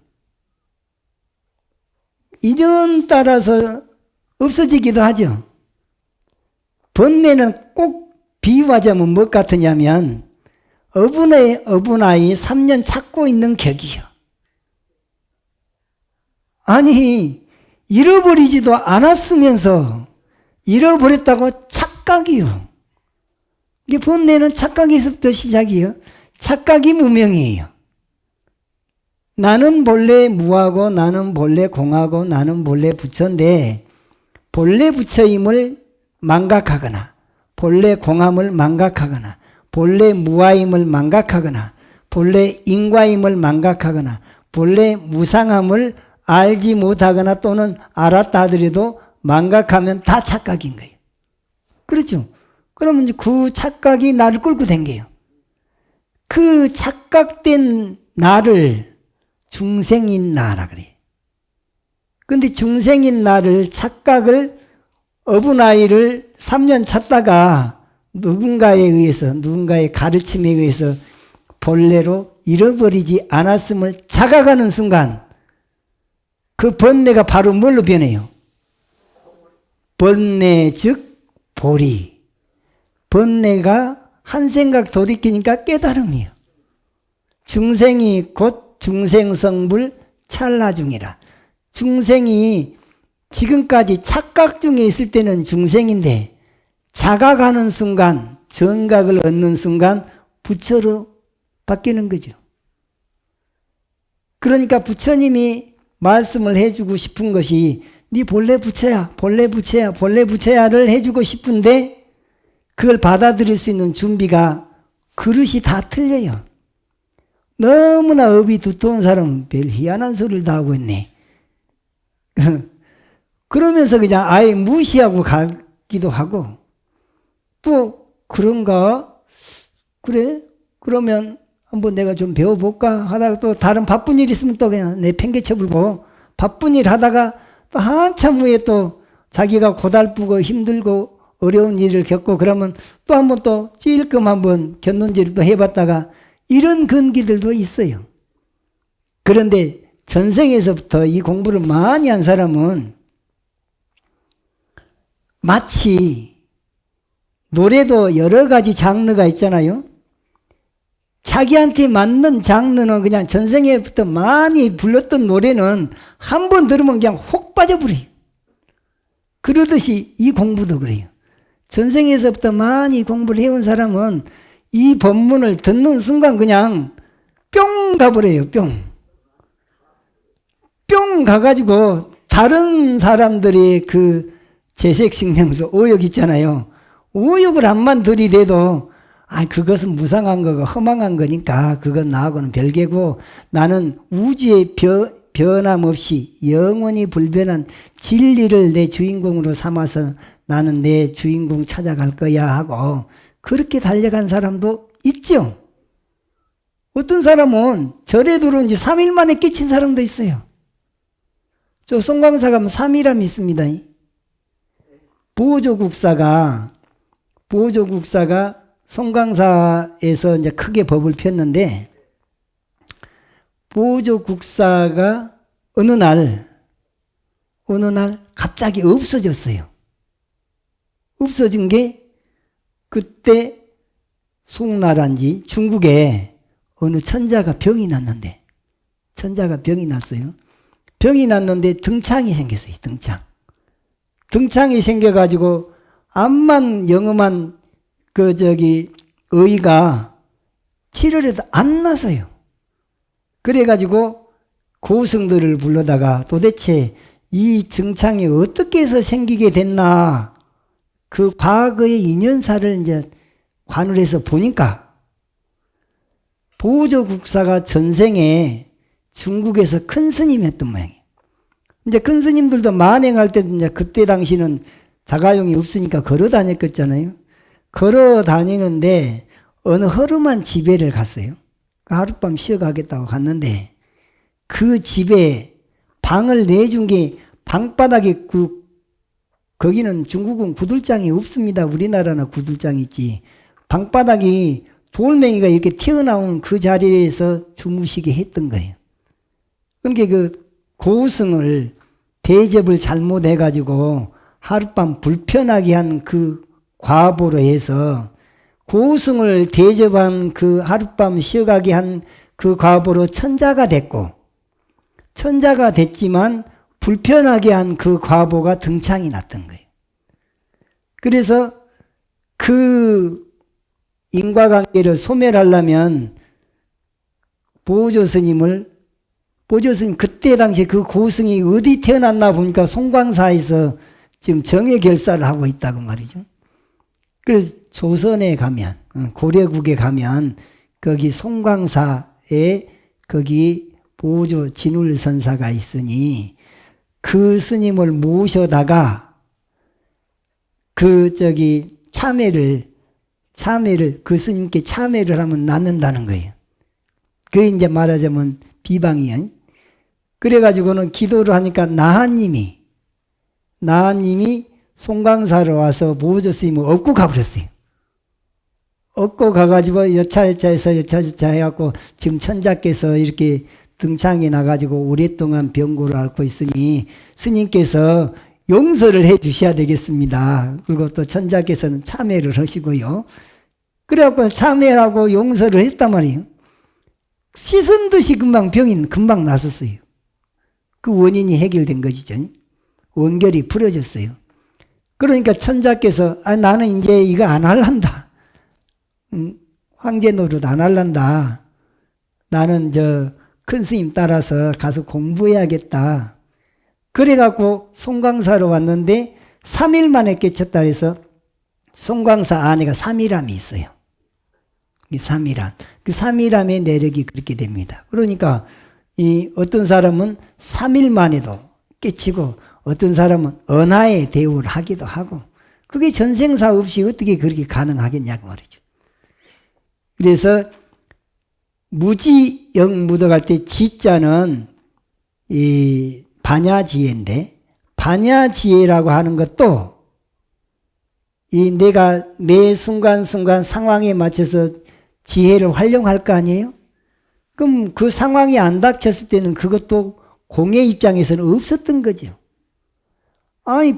인연 따라서 없어지기도 하죠. 번뇌는 꼭 비유하자면 뭐 같으냐면 어분아이 3년 찾고 있는 격이요. 아니 잃어버리지도 않았으면서 잃어버렸다고 착각이요. 이게 번뇌는 착각에서부터 시작이에요. 착각이 무명이에요. 나는 본래 무하고 나는 본래 공하고 나는 본래 부처인데 본래 부처임을 망각하거나 본래 공함을 망각하거나 본래 무아임을 망각하거나 본래 인과임을 망각하거나 본래 무상함을 알지 못하거나 또는 알았다 하더라도 망각하면 다 착각인 거예요. 그렇죠? 그러면 그 착각이 나를 끌고 댕겨요. 그 착각된 나를 중생인 나라 그래요. 근데 중생인 나를 착각을 어분아이를 3년 찾다가 누군가의 가르침에 의해서 본래로 잃어버리지 않았음을 자각하는 순간 그 번뇌가 바로 뭘로 변해요? 번뇌 즉 보리. 번뇌가 한 생각 돌이키니까 깨달음이에요. 중생이 곧 중생성불 찰나중이라. 중생이 지금까지 착각 중에 있을 때는 중생인데 자각하는 순간, 정각을 얻는 순간 부처로 바뀌는 거죠. 그러니까 부처님이 말씀을 해주고 싶은 것이 네 본래 부처야, 본래 부처야, 본래 부처야를 해주고 싶은데 그걸 받아들일 수 있는 준비가 그릇이 다 틀려요. 너무나 업이 두터운 사람은 별 희한한 소리를 다 하고 있네. 그러면서 그냥 아예 무시하고 가기도 하고 또 그런가? 그래? 그러면 한번 내가 좀 배워볼까? 하다가 또 다른 바쁜 일 있으면 또 그냥 내 팽개쳐불고 바쁜 일 하다가 또 한참 후에 또 자기가 고달프고 힘들고 어려운 일을 겪고 그러면 또 한번 또 찔끔 한번 견눈질을 또 해봤다가 이런 근기들도 있어요. 그런데 전생에서부터 이 공부를 많이 한 사람은 마치 노래도 여러 가지 장르가 있잖아요. 자기한테 맞는 장르는 그냥 전생에부터 많이 불렀던 노래는 한 번 들으면 그냥 혹 빠져버려요. 그러듯이 이 공부도 그래요. 전생에서부터 많이 공부를 해온 사람은 이 법문을 듣는 순간 그냥 뿅 가버려요. 뿅 가가지고 다른 사람들이 그 재색식명서 오욕 있잖아요. 오욕을 한만 들이대도 그것은 무상한 거고 허망한 거니까 그건 나하고는 별개고 나는 우주의 변함없이 영원히 불변한 진리를 내 주인공으로 삼아서 나는 내 주인공 찾아갈 거야 하고 그렇게 달려간 사람도 있죠. 어떤 사람은 절에 들어온 지 3일 만에 깨친 사람도 있어요. 저 송광사 가면 3일암이 있습니다. 보조국사가 송광사에서 이제 크게 법을 폈는데 보조국사가 어느 날 갑자기 없어졌어요. 없어진 게 그때 송나라인지 중국에 어느 천자가 병이 났어요. 병이 났는데 등창이 생겼어요. 등창이 생겨가지고 암만 영험한 의가 치료를 해도 안 나서요. 그래가지고 고승들을 불러다가 도대체 이 등창이 어떻게 해서 생기게 됐나 그 과거의 인연사를 이제 관을해서 보니까 보조국사가 전생에 중국에서 큰 스님 했던 모양이에요. 이제 큰 스님들도 만행할 때 이제 그때 당시는 자가용이 없으니까 걸어 다녔겠잖아요. 걸어 다니는데 어느 허름한 집에를 갔어요. 하룻밤 쉬어가겠다고 갔는데 그 집에 방을 내준 게 방바닥에 거기는 중국은 구들장이 없습니다. 우리나라나 구들장이 있지. 방바닥이 돌멩이가 이렇게 튀어나온 그 자리에서 주무시게 했던 거예요. 그러니까 그 고승을 대접을 잘못해가지고 하룻밤 불편하게 한 그 과보로 해서 고승을 대접한 그 하룻밤 쉬어가게 한 그 과보로 천자가 됐고, 천자가 됐지만 불편하게 한 그 과보가 등창이 났던 거예요. 그래서 그 인과관계를 소멸하려면 보조스님 그때 당시에 그 고승이 어디 태어났나 보니까 송광사에서 지금 정예결사를 하고 있다고 말이죠. 그래서 조선에 가면, 고려국에 가면 거기 송광사에 거기 보조 진울선사가 있으니 그 스님을 모셔다가 참회를 그 스님께 참회를 하면 낫는다는 거예요. 그게 이제 말하자면 비방이에요. 그래가지고는 기도를 하니까 나하님이 송광사로 와서 보조 스님을 업고 가버렸어요. 업고 가가지고 여차여차해서 해갖고 지금 천자께서 이렇게 등창이 나가지고 오랫동안 병고를 앓고 있으니 스님께서 용서를 해 주셔야 되겠습니다. 그리고 또 천자께서는 참회를 하시고요. 그래갖고 참회하고 용서를 했단 말이에요. 씻은 듯이 금방 났었어요. 그 원인이 해결된 것이죠. 원결이 풀어졌어요. 그러니까 천자께서 나는 이제 이거 안 할란다. 황제 노릇 안 할란다. 나는 큰 스님 따라서 가서 공부해야겠다. 그래갖고 송광사로 왔는데 3일 만에 깨쳤다 해서 송광사 아내가 삼일암이 있어요. 삼일암. 그 삼일암의 내력이 그렇게 됩니다. 그러니까 어떤 사람은 3일 만에도 깨치고 어떤 사람은 은하의 대우를 하기도 하고 그게 전생사 없이 어떻게 그렇게 가능하겠냐고 말이죠. 그래서 무지영 묻어갈 때 지자는 이 반야지혜인데 반야지혜라고 하는 것도 내가 매 순간순간 상황에 맞춰서 지혜를 활용할 거 아니에요? 그럼 그 상황이 안 닥쳤을 때는 그것도 공의 입장에서는 없었던 거죠.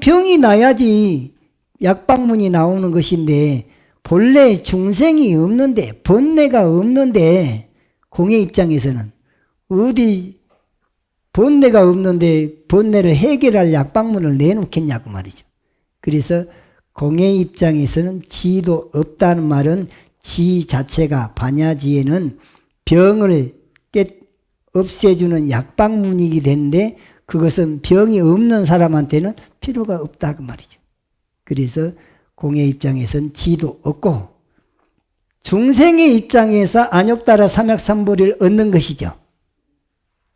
병이 나야지 약방문이 나오는 것인데 본래 중생이 없는데 번뇌가 없는데 공의 입장에서는 어디 번뇌가 없는데 번뇌를 해결할 약방문을 내놓겠냐고 말이죠. 그래서 공의 입장에서는 지도 없다는 말은 지 자체가 반야지에는 병을 없애주는 약방문이게 되는데 그것은 병이 없는 사람한테는 필요가 없다고 말이죠. 그래서 공의 입장에서는 지도 없고 중생의 입장에서 안욕따라 삼약삼보리를 얻는 것이죠.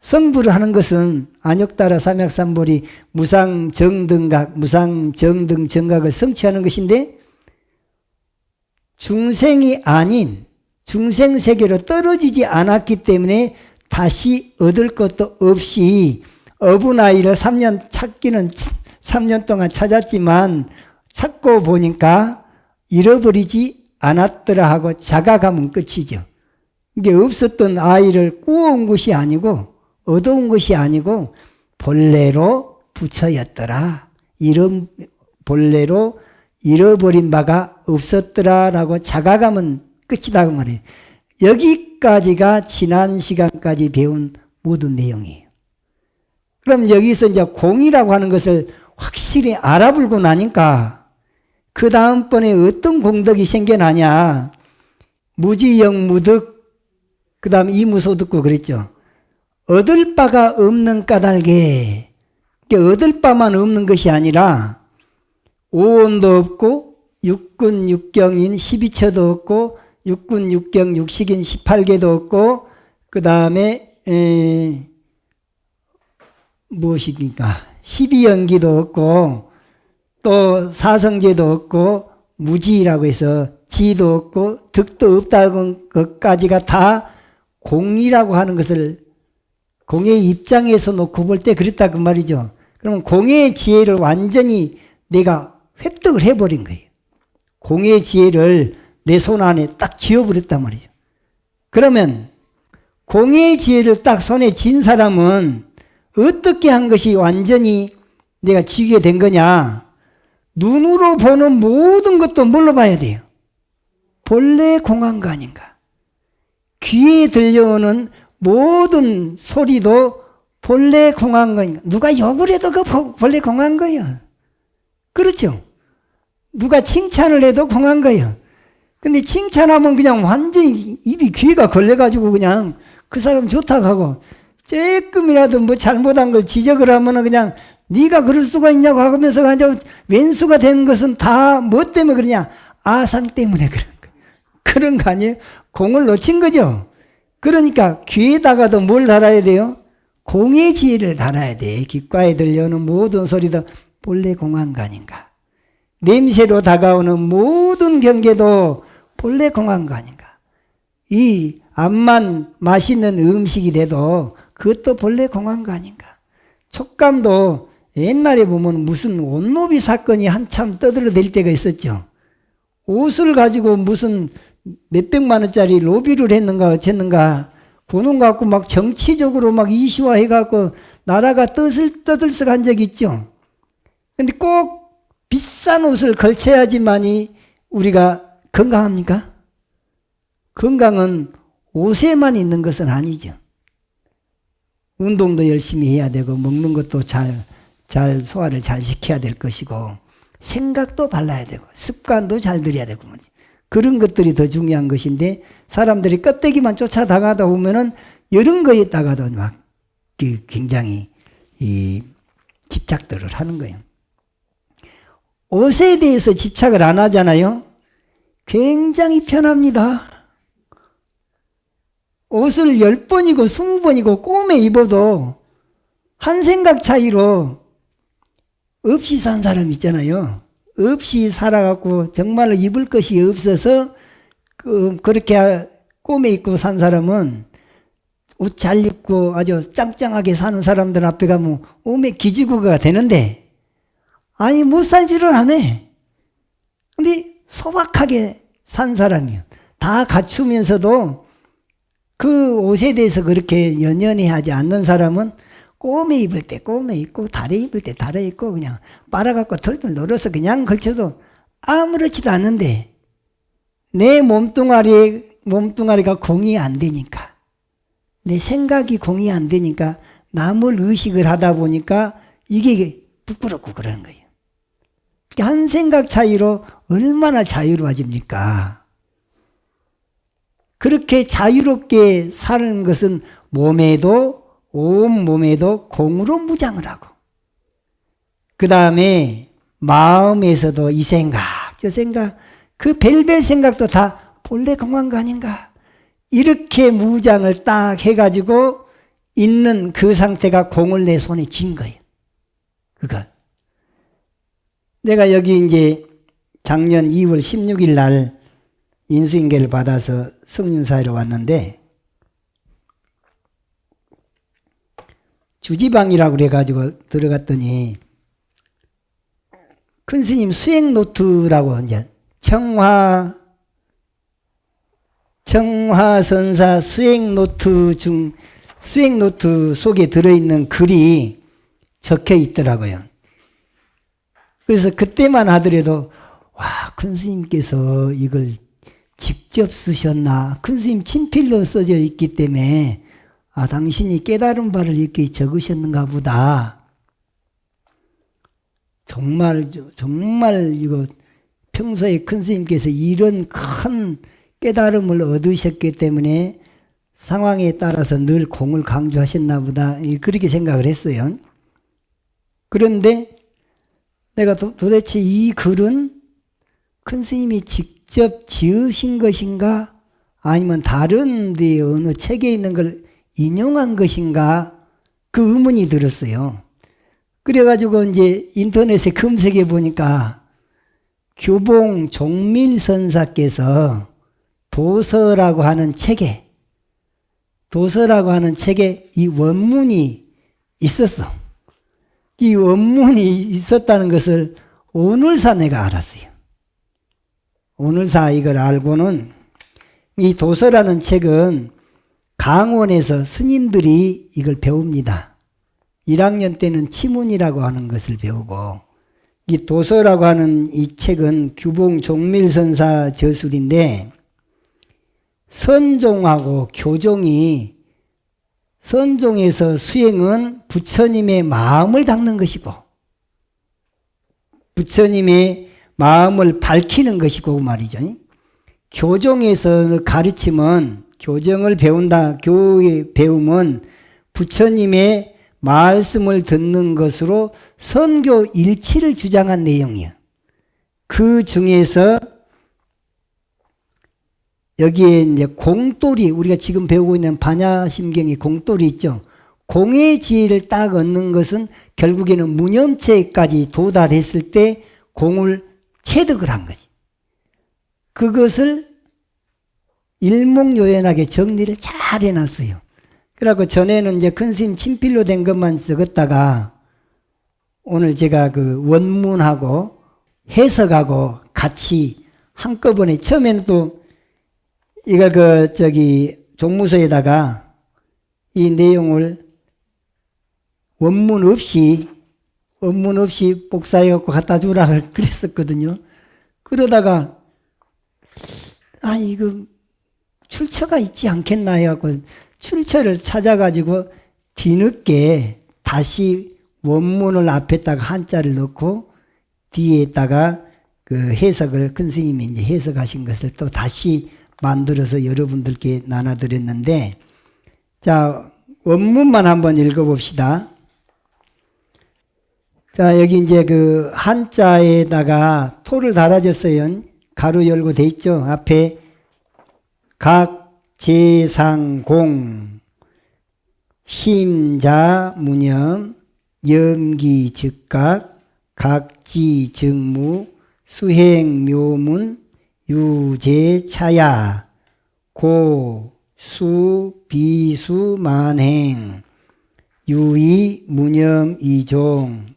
성불을 하는 것은 안욕따라 삼약삼보리 무상정등각, 무상정등정각을 성취하는 것인데 중생이 아닌 중생세계로 떨어지지 않았기 때문에 다시 얻을 것도 없이 어부나이를 3년 찾기는 3년 동안 찾았지만 찾고 보니까 잃어버리지 않았더라 하고 자각하면 끝이죠. 이게 없었던 아이를 꾸어온 것이 아니고 얻어온 것이 아니고 본래로 부처였더라. 본래로 잃어버린 바가 없었더라라고 자각하면 끝이다 그 말이에요. 여기까지가 지난 시간까지 배운 모든 내용이에요. 그럼 여기서 이제 공이라고 하는 것을 확실히 알아보고 나니까 그 다음번에 어떤 공덕이 생겨나냐. 무지영무득 그 다음에 이무소득고 그랬죠. 얻을 바가 없는 까닭에 얻을 바만 없는 것이 아니라 오온도 없고 육군 육경인 12처도 없고 육군 육경 육식인 18개도 없고 그 다음에 무엇입니까? 12연기도 없고 또 사성제도 없고 무지라고 해서 지도 없고 득도 없다는 것까지가 다 공이라고 하는 것을 공의 입장에서 놓고 볼 때 그랬다 그 말이죠. 그러면 공의 지혜를 완전히 내가 획득을 해버린 거예요. 공의 지혜를 내 손 안에 딱 쥐어버렸단 말이죠. 그러면 공의 지혜를 딱 손에 쥔 사람은 어떻게 한 것이 완전히 내가 쥐게 된 거냐? 눈으로 보는 모든 것도 뭘로 봐야 돼요? 본래 공한가 아닌가? 귀에 들려오는 모든 소리도 본래 공한 거니까. 누가 욕을 해도 그 본래 공한 거예요. 그렇죠? 누가 칭찬을 해도 공한 거예요. 근데 칭찬하면 그냥 완전히 입이 귀가 걸려가지고 그냥 그 사람 좋다고 하고 조금이라도 뭐 잘못한 걸 지적을 하면은 그냥 네가 그럴 수가 있냐고 하면서 그냥 왼수가 된 것은 다 뭐 때문에 그러냐? 아상 때문에 그런 거. 그런 거 아니에요? 공을 놓친 거죠. 그러니까 귀에다가도 뭘 달아야 돼요? 공의 지혜를 달아야 돼. 귓가에 들려오는 모든 소리도 본래 공한 거 아닌가? 냄새로 다가오는 모든 경계도 본래 공한 거 아닌가? 이 암만 맛있는 음식이 돼도 그것도 본래 공한 거 아닌가? 촉감도 옛날에 보면 무슨 옷노비 사건이 한참 떠들어댈 때가 있었죠. 옷을 가지고 무슨 몇백만 원짜리 로비를 했는가 어쨌는가 보는 것 같고 막 정치적으로 막 이슈화해갖고 나라가 떠들썩한 적이 있죠. 근데 꼭 비싼 옷을 걸쳐야지만이 우리가 건강합니까? 건강은 옷에만 있는 것은 아니죠. 운동도 열심히 해야 되고 먹는 것도 잘 소화를 잘 시켜야 될 것이고 생각도 발라야 되고 습관도 잘 들여야 되고 그런 것들이 더 중요한 것인데 사람들이 껍데기만 쫓아다가다 보면은 이런 거에다가도 막 굉장히 이 집착들을 하는 거예요. 옷에 대해서 집착을 안 하잖아요. 굉장히 편합니다. 옷을 10번이고 20번이고 꿈에 입어도 한 생각 차이로 없이 산 사람 있잖아요. 없이 살아갖고 정말로 입을 것이 없어서 그렇게 꿈에 입고 산 사람은 옷 잘 입고 아주 짱짱하게 사는 사람들 앞에 가면 몸에 기지국가 되는데 아니 못 살지를 않네. 근데 소박하게 산 사람이요. 다 갖추면서도 그 옷에 대해서 그렇게 연연해 하지 않는 사람은 꿈에 입을 때 꿈에 입고 달에 입을 때 달에 입고 그냥 빨아갖고 털털 놀아서 그냥 걸쳐도 아무렇지도 않은데 내 몸뚱아리가 공이 안 되니까 내 생각이 공이 안 되니까 남을 의식을 하다 보니까 이게 부끄럽고 그러는 거예요. 한 생각 차이로 얼마나 자유로워집니까? 그렇게 자유롭게 사는 것은 온 몸에도 공으로 무장을 하고 그 다음에 마음에서도 이 생각 저 생각 그 별별 생각도 다 본래 공한 거 아닌가 이렇게 무장을 딱 해가지고 있는 그 상태가 공을 내 손에 쥔 거예요. 그걸 내가 여기 이제 작년 2월 16일 날 인수인계를 받아서 성륜사회로 왔는데 주지방이라고 그래가지고 들어갔더니 큰 스님 수행 노트라고 이제 청화선사 수행 노트 속에 들어있는 글이 적혀 있더라고요. 그래서 그때만 하더라도 와, 큰 스님께서 이걸 직접 쓰셨나? 큰 스님 친필로 써져 있기 때문에 아, 당신이 깨달은 바를 이렇게 적으셨는가 보다. 정말 이거 평소에 큰 스님께서 이런 큰 깨달음을 얻으셨기 때문에 상황에 따라서 늘 공을 강조하셨나 보다. 그렇게 생각을 했어요. 그런데 내가 도대체 이 글은 큰 스님이 직접 지으신 것인가? 아니면 다른 데 어느 책에 있는 걸 인용한 것인가? 그 의문이 들었어요. 그래가지고 이제 인터넷에 검색해 보니까 규봉 종밀선사께서 도서라고 하는 책에 이 원문이 있었어. 이 원문이 있었다는 것을 오늘사 내가 알았어요. 오늘사 이걸 알고는 이 도서라는 책은 강원에서 스님들이 이걸 배웁니다. 1학년 때는 치문이라고 하는 것을 배우고, 이 도서라고 하는 이 책은 규봉 종밀선사 저술인데, 선종하고 교종이, 선종에서 수행은 부처님의 마음을 닦는 것이고, 부처님의 마음을 밝히는 것이고 말이죠. 교종에서 가르침은, 교정을 배운다, 교의 배움은 부처님의 말씀을 듣는 것으로 선교 일치를 주장한 내용이에요. 그 중에서 여기에 이제 공돌이, 우리가 지금 배우고 있는 반야심경의 공돌이 있죠. 공의 지혜를 딱 얻는 것은 결국에는 무념체까지 도달했을 때 공을 체득을 한 거지. 그것을 일목요연하게 정리를 잘 해놨어요. 그래갖고 전에는 이제 큰 스님 친필로 된 것만 적었다가 오늘 제가 그 원문하고 해석하고 같이 한꺼번에, 처음에는 또 이걸 종무서에다가 이 내용을 원문 없이 복사해갖고 갖다 주라 그랬었거든요. 그러다가 이거 출처가 있지 않겠나 해갖고 출처를 찾아가지고 뒤늦게 다시 원문을 앞에다가 한자를 넣고 뒤에다가 그 해석을 큰 스님이 이제 해석하신 것을 또 다시 만들어서 여러분들께 나눠드렸는데, 자, 원문만 한번 읽어봅시다. 자, 여기 이제 그 한자에다가 토를 달아줬어요. 가로 열고 돼 있죠. 앞에 각재상공 심자무념 염기즉각 각지증무 수행묘문 유제차야 고수비수만행 유의무념이종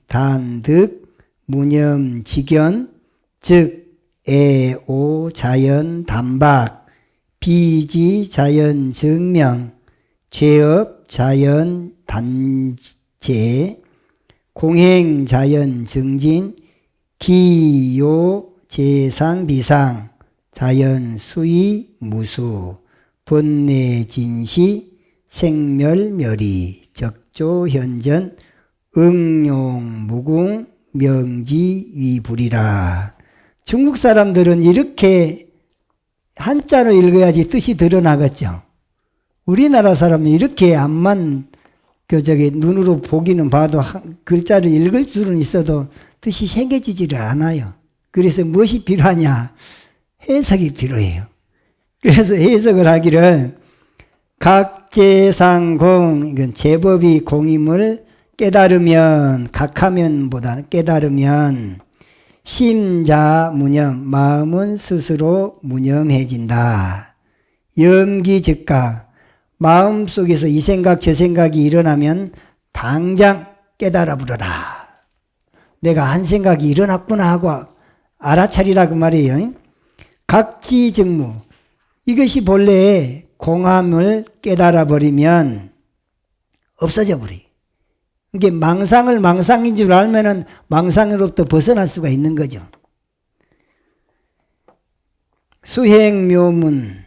단득 무념직연 즉 애오자연 단박 비지자연 증명 죄업자연 단제 공행자연 증진 기요재상비상 자연수의 무수 번뇌진시 생멸멸이 적조현전 응용무궁 명지위불이라. 중국 사람들은 이렇게 한자로 읽어야지 뜻이 드러나겠죠. 우리나라 사람은 이렇게 앞만 눈으로 보기는 봐도 글자를 읽을 수는 있어도 뜻이 새겨지지를 않아요. 그래서 무엇이 필요하냐? 해석이 필요해요. 그래서 해석을 하기를 각재상공, 이건 제법이 공임을 깨달으면, 각하면보다는 깨달으면 심자무념, 마음은 스스로 무념해진다. 염기즉각, 마음속에서 이 생각 저 생각이 일어나면 당장 깨달아 부르라. 내가 한 생각이 일어났구나 하고 알아차리라 그 말이에요. 각지증무, 이것이 본래 공함을 깨달아 버리면 없어져 버려요. 이게 망상을 망상인 줄 알면은 망상으로부터 벗어날 수가 있는 거죠. 수행묘문,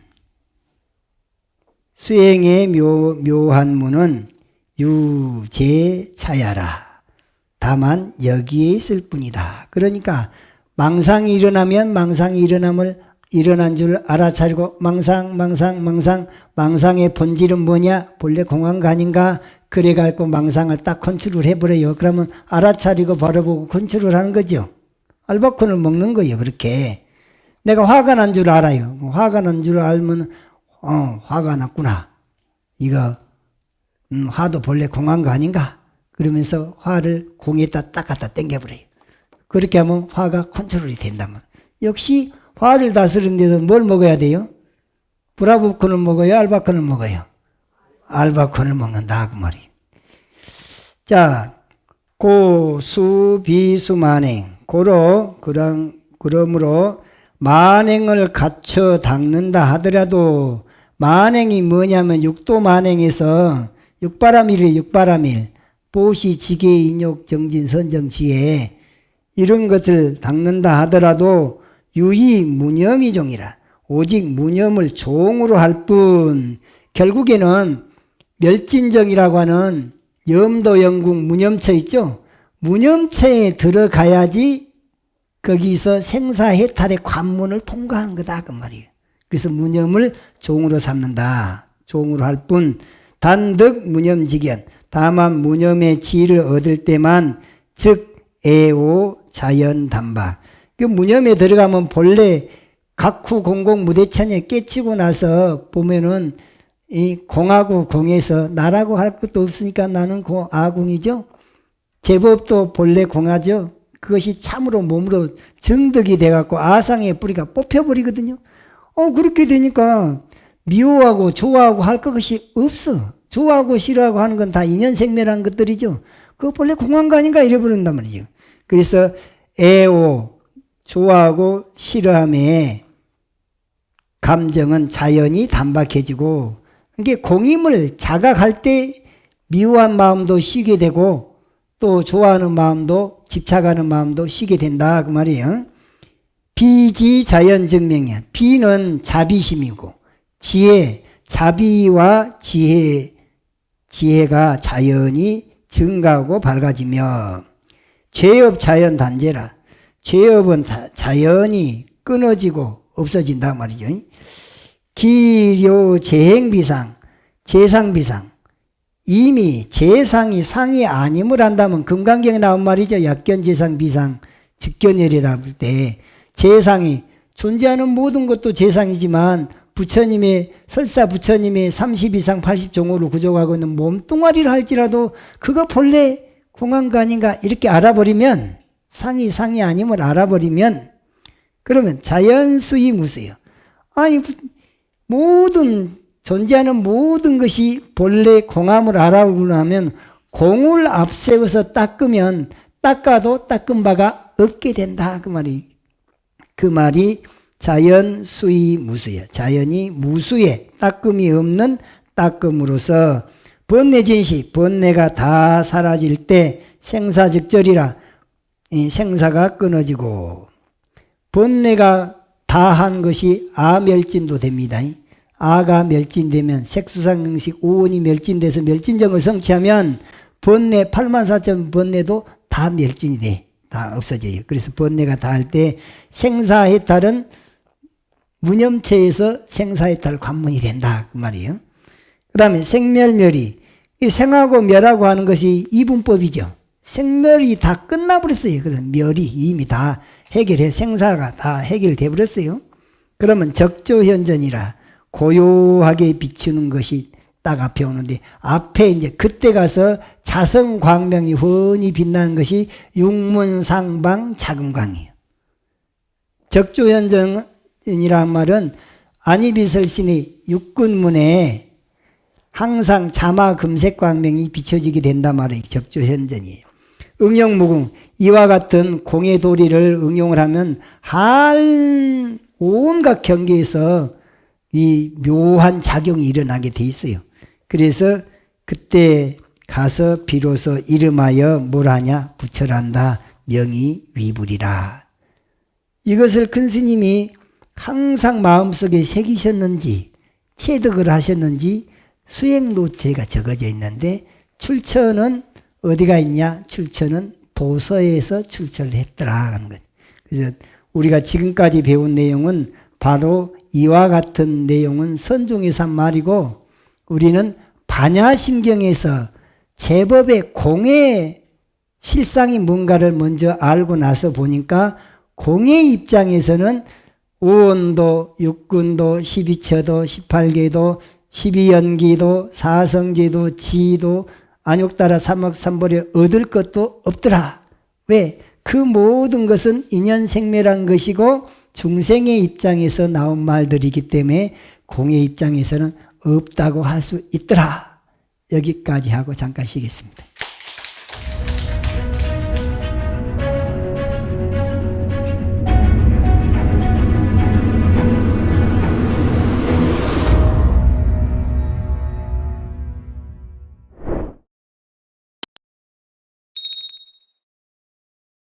수행의 묘한 문은 유제차야라. 다만 여기에 있을 뿐이다. 그러니까 망상이 일어나면 망상이 일어난 줄 알아차리고 망상의 본질은 뭐냐? 본래 공황가 아닌가? 그래갖고 망상을 딱 컨트롤 해버려요. 그러면 알아차리고 바라보고 컨트롤 하는 거죠. 알바콘을 먹는 거예요. 그렇게. 내가 화가 난 줄 알아요. 화가 난 줄 알면 화가 났구나. 이거 화도 본래 공한 거 아닌가? 그러면서 화를 공에다 딱 갖다 당겨버려요. 그렇게 하면 화가 컨트롤이 된다면. 역시 화를 다스리는데도 뭘 먹어야 돼요? 브라보콘을 먹어요? 알바콘을 먹어요? 알바콘을 먹는다 그 말이에요. 자, 고수비수 만행. 그러므로 만행을 갖춰 닦는다 하더라도 만행이 뭐냐면 육도 만행에서 육바람일이에요. 육바람일. 보시, 지계, 인욕, 정진, 선정, 지혜 이런 것을 닦는다 하더라도 유의 무념이종이라. 오직 무념을 종으로 할 뿐 결국에는 멸진정이라고 하는 염도 영국 무념처 있죠. 무념처에 들어가야지 거기서 생사해탈의 관문을 통과한 거다 그 말이에요. 그래서 무념을 종으로 삼는다. 종으로 할 뿐 단득 무념직연. 다만 무념의 지혜를 얻을 때만 즉 애오 자연단박. 그 무념에 들어가면 본래 각후 공공 무대천에 깨치고 나서 보면은 이 공하고 공에서 나라고 할 것도 없으니까 나는 아공이죠. 제법도 본래 공하죠. 그것이 참으로 몸으로 정득이 돼갖고 아상의 뿌리가 뽑혀버리거든요. 그렇게 되니까 미워하고 좋아하고 할 것이 없어. 좋아하고 싫어하고 하는 건 다 인연생멸한 것들이죠. 그거 본래 공한 거 아닌가 이래버린단 말이죠. 그래서 애오 좋아하고 싫어함에 감정은 자연히 단박해지고 이게 공임을 자각할 때 미워한 마음도 쉬게 되고 또 좋아하는 마음도 집착하는 마음도 쉬게 된다 그 말이에요. 비지 자연 증명이야. 비는 자비심이고 지혜, 자비와 지혜가 자연히 증가하고 밝아지며 죄업 자연 단죄라. 죄업은 자연히 끊어지고 없어진다 말이죠. 기료 재행비상, 재상비상. 이미 재상이 상이 아님을 한다면 금강경에 나온 말이죠. 약견재상 비상 직견열이라 볼 때 재상이 존재하는 모든 것도 재상이지만 부처님의 설사 부처님의 30 이상 80종으로 구족하고 있는 몸뚱아리를 할지라도 그거 본래 공한 거 아닌가 이렇게 알아버리면 상이 아님을 알아버리면 그러면 자연수이 무수요. 아니 존재하는 모든 것이 본래 공함을 알아보고 나면 공을 앞세워서 닦아도 닦은 바가 없게 된다 그 말이 자연수이 무수야. 자연이 무수에 닦음이 없는 닦음으로서 번뇌진시 번뇌가 다 사라질 때 생사즉절이라 이 생사가 끊어지고 번뇌가 다한 것이 아멸진도 됩니다. 아가 멸진되면 색수상명식 오온이 멸진돼서 멸진정을 성취하면 번뇌 84,000 번뇌도 다 멸진이 돼. 다 없어져요. 그래서 번뇌가 다 할 때 생사해탈은 무념체에서 생사해탈 관문이 된다 그 말이에요. 그 다음에 생멸멸이 이 생하고 멸하고 하는 것이 이분법이죠. 생멸이 다 끝나버렸어요. 그래서 멸이 이미 다 해결해 생사가 다 해결돼 버렸어요. 그러면 적조현전이라 고요하게 비추는 것이 딱 앞에 오는데 앞에 이제 그때 가서 자성광명이 훤히 빛나는 것이 육문상방 자금광이에요. 적조현전이란 말은 안이비설신이 육근문에 항상 자마금색광명이 비춰지게 된단 말이에요. 적조현전이에요. 응용무궁 이와 같은 공의 도리를 응용을 하면 온갖 경계에서 이 묘한 작용이 일어나게 돼 있어요. 그래서 그때 가서 비로소 이름하여 뭘 하냐 부처란다 명의 위불이라. 이것을 큰 스님이 항상 마음속에 새기셨는지 체득을 하셨는지 수행 노트가 적어져 있는데 출처는 어디가 있냐? 출처는 도서에서 출처를 했더라 하는 것. 그래서 우리가 지금까지 배운 내용은 바로 이와 같은 내용은 선종에서 한 말이고 우리는 반야심경에서 제법의 공의 실상이 뭔가를 먼저 알고 나서 보니까 공의 입장에서는 오온도, 육군도, 12처도, 18계도, 12연기도, 사성제도, 지도, 안욕따라 삼억삼벌에 얻을 것도 없더라. 왜? 그 모든 것은 인연생멸한 것이고 중생의 입장에서 나온 말들이기 때문에 공의 입장에서는 없다고 할 수 있더라. 여기까지 하고 잠깐 쉬겠습니다.